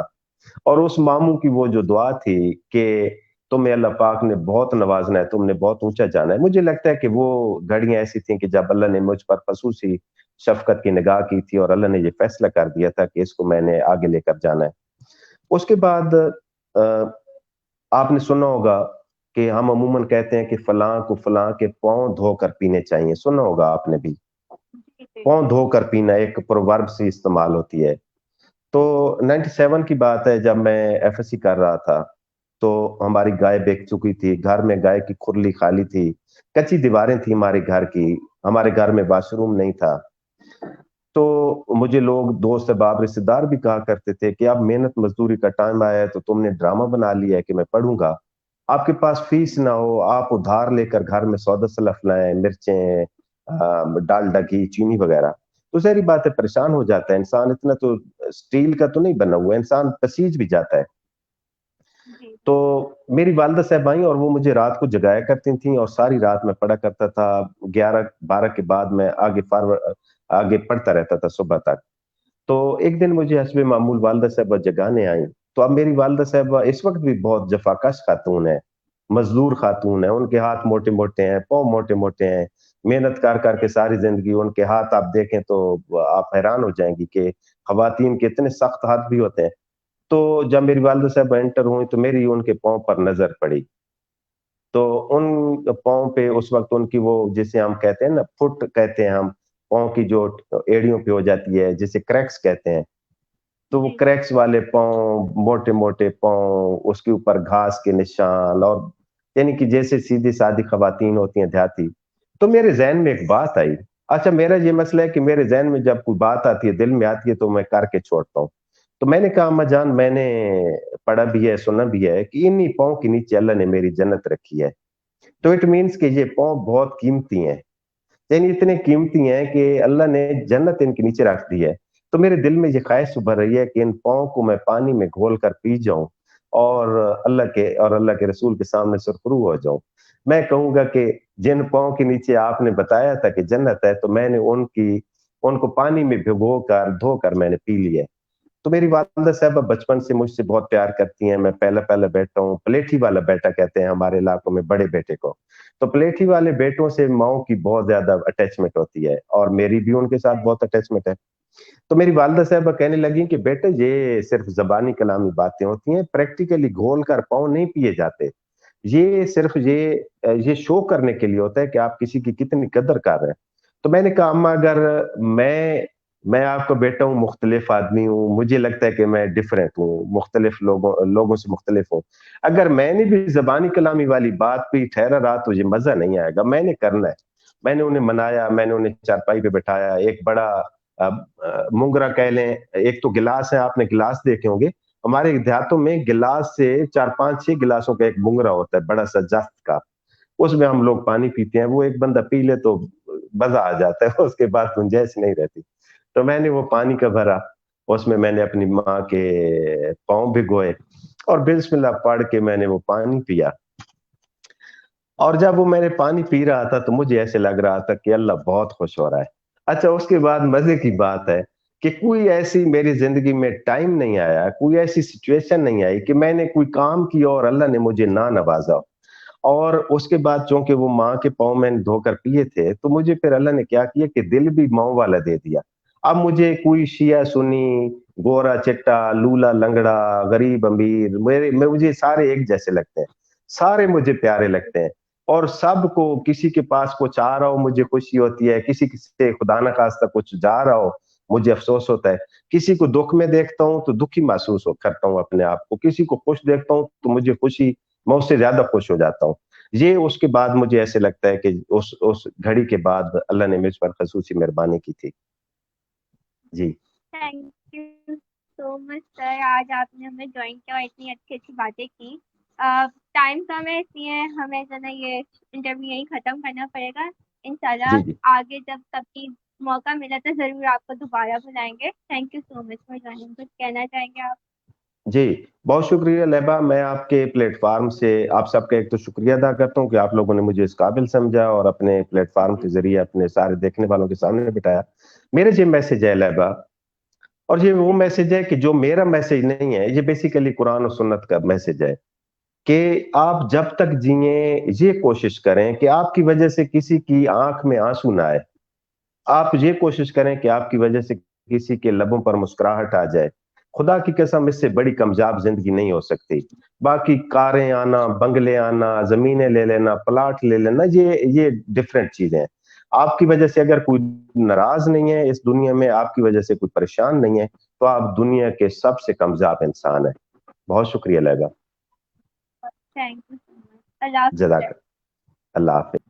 और उस मामू की वो जो दुआ थी कि तुम्हें अल्लाह पाक ने बहुत नवाजना है, तुमने बहुत ऊंचा जाना है। मुझे लगता है कि वो घड़ियां ऐसी थी कि जब अल्लाह ने मुझ पर खसूसी शफकत की निगाह की थी, और अल्लाह ने ये फैसला कर दिया था कि इसको मैंने आगे लेकर जाना है। उसके बाद आपने सुना होगा कि हम अमूमन कहते हैं कि फलां को फलां के पांव धोकर पीने चाहिए, सुना होगा आपने भी। जी जी। पांव धोकर पीना एक प्रोवर्ब से इस्तेमाल होती है। तो 97 की बात है, जब मैं एफएससी कर रहा था, तो हमारी गाय बेच चुकी थी, घर में गाय की खुरली खाली थी, कच्ची दीवारें थी हमारे घर की, हमारे घर में वॉशरूम नहीं था। तो मुझे लोग, दोस्त अहबाब, रिश्तेदार भी कहा करते थे कि अब मेहनत मजदूरी का टाइम आया है, तो तुमने ड्रामा बना लिया है कि मैं पढ़ूंगा। आपके पास फीस ना हो, आप उधार लेकर घर में सौदा सलफ लाएं, मिर्चें, डालडा, घी, चीनी वगैरह। तो सारी बात है, परेशान हो जाता है इंसान। इतना तो स्टील का तो नहीं बना हुआ, इंसान पसीज भी जाता है। जी तो मेरी वालदा साहब आई, और वो मुझे रात को जगाया करती थी, और सारी रात मैं पढ़ा करता था। 11-12 के बाद मैं आगे पढ़ता रहता था सुबह तक। तो एक दिन मुझे हस्बे मामूल वालदा साहब जगाने आई। तो अब मेरी वालदा साहब इस वक्त भी बहुत जफाकश खातून है, मजदूर खातून हैं, उनके हाथ मोटे मोटे हैं, पाँव मोटे मोटे हैं, मेहनत कर करके सारी जिंदगी, उनके हाथ आप देखें तो आप हैरान हो जाएंगी कि खवातीन के इतने सख्त हाथ भी होते हैं। तो जब मेरी वालिदा साहब एंटर हुई तो मेरी उनके पाँव पर नजर पड़ी। तो उन पाँव पे उस वक्त उनकी वो, जिसे हम कहते हैं ना, फुट कहते हैं हम, पाँव की जो एड़ियों पे हो जाती है, जिसे क्रैक्स कहते हैं। तो वो जी जी। क्रैक्स वाले पाँव, मोटे-मोटे पाँव, उसके ऊपर घास के निशान, और यानी कि जैसे सीधी-सादी ख़वातीन होती हैं देहाती। तो मेरे ज़हन में एक बात आई। अच्छा, मेरा ये मसला है कि मेरे ज़हन में जब कोई बात आती है, दिल में आती है, तो मैं करके छोड़ता हूँ। तो मैंने कहा, अम्मा जान, मैंने पढ़ा भी है, सुना भी है कि इन्हीं पाँव के नीचे अल्लाह ने मेरी जन्नत रखी है। तो इट मीन्स कि ये पाँव बहुत कीमती हैं। यानी इतने कीमती हैं कि अल्लाह ने जन्नत इनके नीचे रख दी है। तो मेरे दिल में ये ख्वाहिश उभर रही है कि इन पाँव को मैं पानी में घोल कर पी जाऊँ और अल्लाह के रसूल के सामने सुरखरू हो जाऊँ। मैं कहूँगा कि जिन पाँव के नीचे आपने बताया था कि जन्नत है, तो मैंने उनको पानी में भिगोकर, धोकर मैंने पी लिया है। तो मेरी वालिदा साहबा बचपन से मुझसे बहुत प्यार करती हैं। मैं पहला-पहला बेटा हूँ, पलेठी वाला बेटा कहते हैं हमारे इलाकों में बड़े बेटे को। तो पलेठी वाले बेटों से माँओं की बहुत ज़्यादा अटैचमेंट होती है और मेरी भी उनके साथ राइट। बहुत अटैचमेंट है। तो मेरी वालिदा साहबा कहने लगी कि बेटे, ये सिर्फ़ ज़बानी कलामी बातें होती हैं, प्रैक्टिकली घोल कर पाँव नहीं पिए जाते। ये सिर्फ़ ये शो करने के लिए होता है कि आप किसी की कितनी कदर कर रहे हैं। तो मैंने कहा, अम्मा, अगर मैं आपका बेटा हूँ, मुख्तलिफ आदमी हूँ, मुझे लगता है कि मैं डिफरेंट हूँ, मुख्तलिफ लोगों से मुख्तलिफ हूँ। अगर मैंने भी ज़बानी कलामी वाली बात पे ठहरा रहा तो ये मज़ा नहीं आएगा, मैंने करना है। मैंने उन्हें मनाया, मैंने उन्हें चारपाई पे बिठाया, एक बड़ा मुंगरा कह लें, एक तो गिलास है, आपने गिलास देखे होंगे। हमारे देहातों में गिलास से 4, 5, 6 गिलासों का एक मुंगरा होता है, बड़ा-सा जस्त का। उसमें हम लोग पानी पीते हैं, वो एक बंदा पी ले तो मज़ा आ जाता है, उसके बाद गुंजाइश नहीं रहती। तो मैंने वो पानी का भरा, उसमें मैंने अपनी माँ के पाँव भिगोए और बिस्मिल्लाह पढ़ के मैंने वो पानी पिया। और जब वो मैंने पानी पी रहा था तो मुझे ऐसे लग रहा था कि अल्लाह बहुत खुश हो रहा है। अच्छा, उसके बाद मज़े की बात है कि कोई ऐसी मेरी ज़िंदगी में टाइम नहीं आया, कोई ऐसी सिचुएशन नहीं आई कि मैंने कोई काम किया और अल्लाह ने मुझे ना नवाज़ा हो। और उसके बाद चूँकि वो माँ के पाँव मैंने धोकर पिए थे, तो मुझे फिर अल्लाह ने क्या किया कि दिल भी माँओं वाला दे दिया। अब मुझे कोई शिया-सुन्नी, गोरा-चिट्टा, लूला-लंगड़ा, गरीब-अमीर, मुझे सारे एक जैसे लगते हैं। सारे मुझे प्यारे लगते हैं और सबको, किसी के पास कुछ आ रहा हो मुझे खुशी होती है, किसी से खुदा ना खास्ता कुछ जा रहा हो, मुझे अफ़सोस होता है। किसी को दुःख में देखता हूँ तो दुखी महसूस करता हूँ अपने आप को, किसी को खुश देखता हूँ तो मुझे खुशी, मैं उससे ज़्यादा खुश हो जाता हूँ। ये उसके बाद मुझे ऐसे लगता है कि उस घड़ी के बाद अल्लाह ने मुझ पर ख़ुसूसी मेहरबानी की थी। जी। Thank you so much sir, आज आपने हमें ज्वाइन किया और इतनी अच्छी अच्छी बातें की। टाइम कम है, इसलिए हमें जो ना ये इंटरव्यू यहीं ख़त्म करना पड़ेगा। जी, इंशाल्लाह जी। आगे जब कभी मौका मिला तो ज़रूर आपको दोबारा बुलाएंगे। Thank you so much for joining. कुछ कहना चाहेंगे आप? जी, बहुत शुक्रिया लैबा। मैं आपके प्लेटफ़ॉर्म से आप सबका एक तो शुक्रिया अदा करता हूँ कि आप लोगों ने मुझे इस काबिल समझा और अपने प्लेटफ़ॉर्म के ज़रिए अपने सारे देखने वालों के सामने बिठाया। मेरा ये मैसेज है लैबा, और ये वो जी मैसेज है कि जो मेरा मैसेज नहीं है, ये बेसिकली कुरान और सुन्नत का मैसेज है कि आप जब तक जिएँ, ये कोशिश करें कि आपकी वजह से किसी की आँख में आँसू ना आए। आप ये कोशिश करें कि आपकी वजह से किसी के लबों पर मुस्कुराहट आ जाए। खुदा की कसम, इससे बड़ी कामयाब ज़िंदगी नहीं हो सकती। बाकी कारें आना, बंगले आना, ज़मीनें ले लेना, प्लॉट ले लेना, ये डिफरेंट चीज़ें हैं। आपकी वजह से अगर कोई नाराज़ नहीं है इस दुनिया में, आपकी वजह से कोई परेशान नहीं है, तो आप दुनिया के सबसे कामयाब इंसान हैं। बहुत शुक्रिया Laiba. Thank you so much. अल्लाह हाफिज़ जज़ाक सर। अल्लाह हाफ़िज़।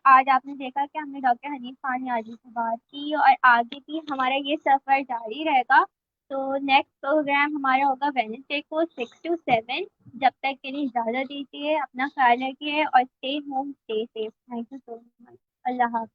आज आपने देखा कि हमने डॉक्टर हनीफ खान नियाज़ी से बात की और आगे भी हमारा ये सफ़र जारी रहेगा। तो नेक्स्ट प्रोग्राम हमारा होगा वेडनेसडे को 6 to 7। जब तक के लिए इजाज़त दीजिए, अपना ख्याल रखिए और stay home, stay safe. Thank you so much. अल्लाह हाफ़िज़।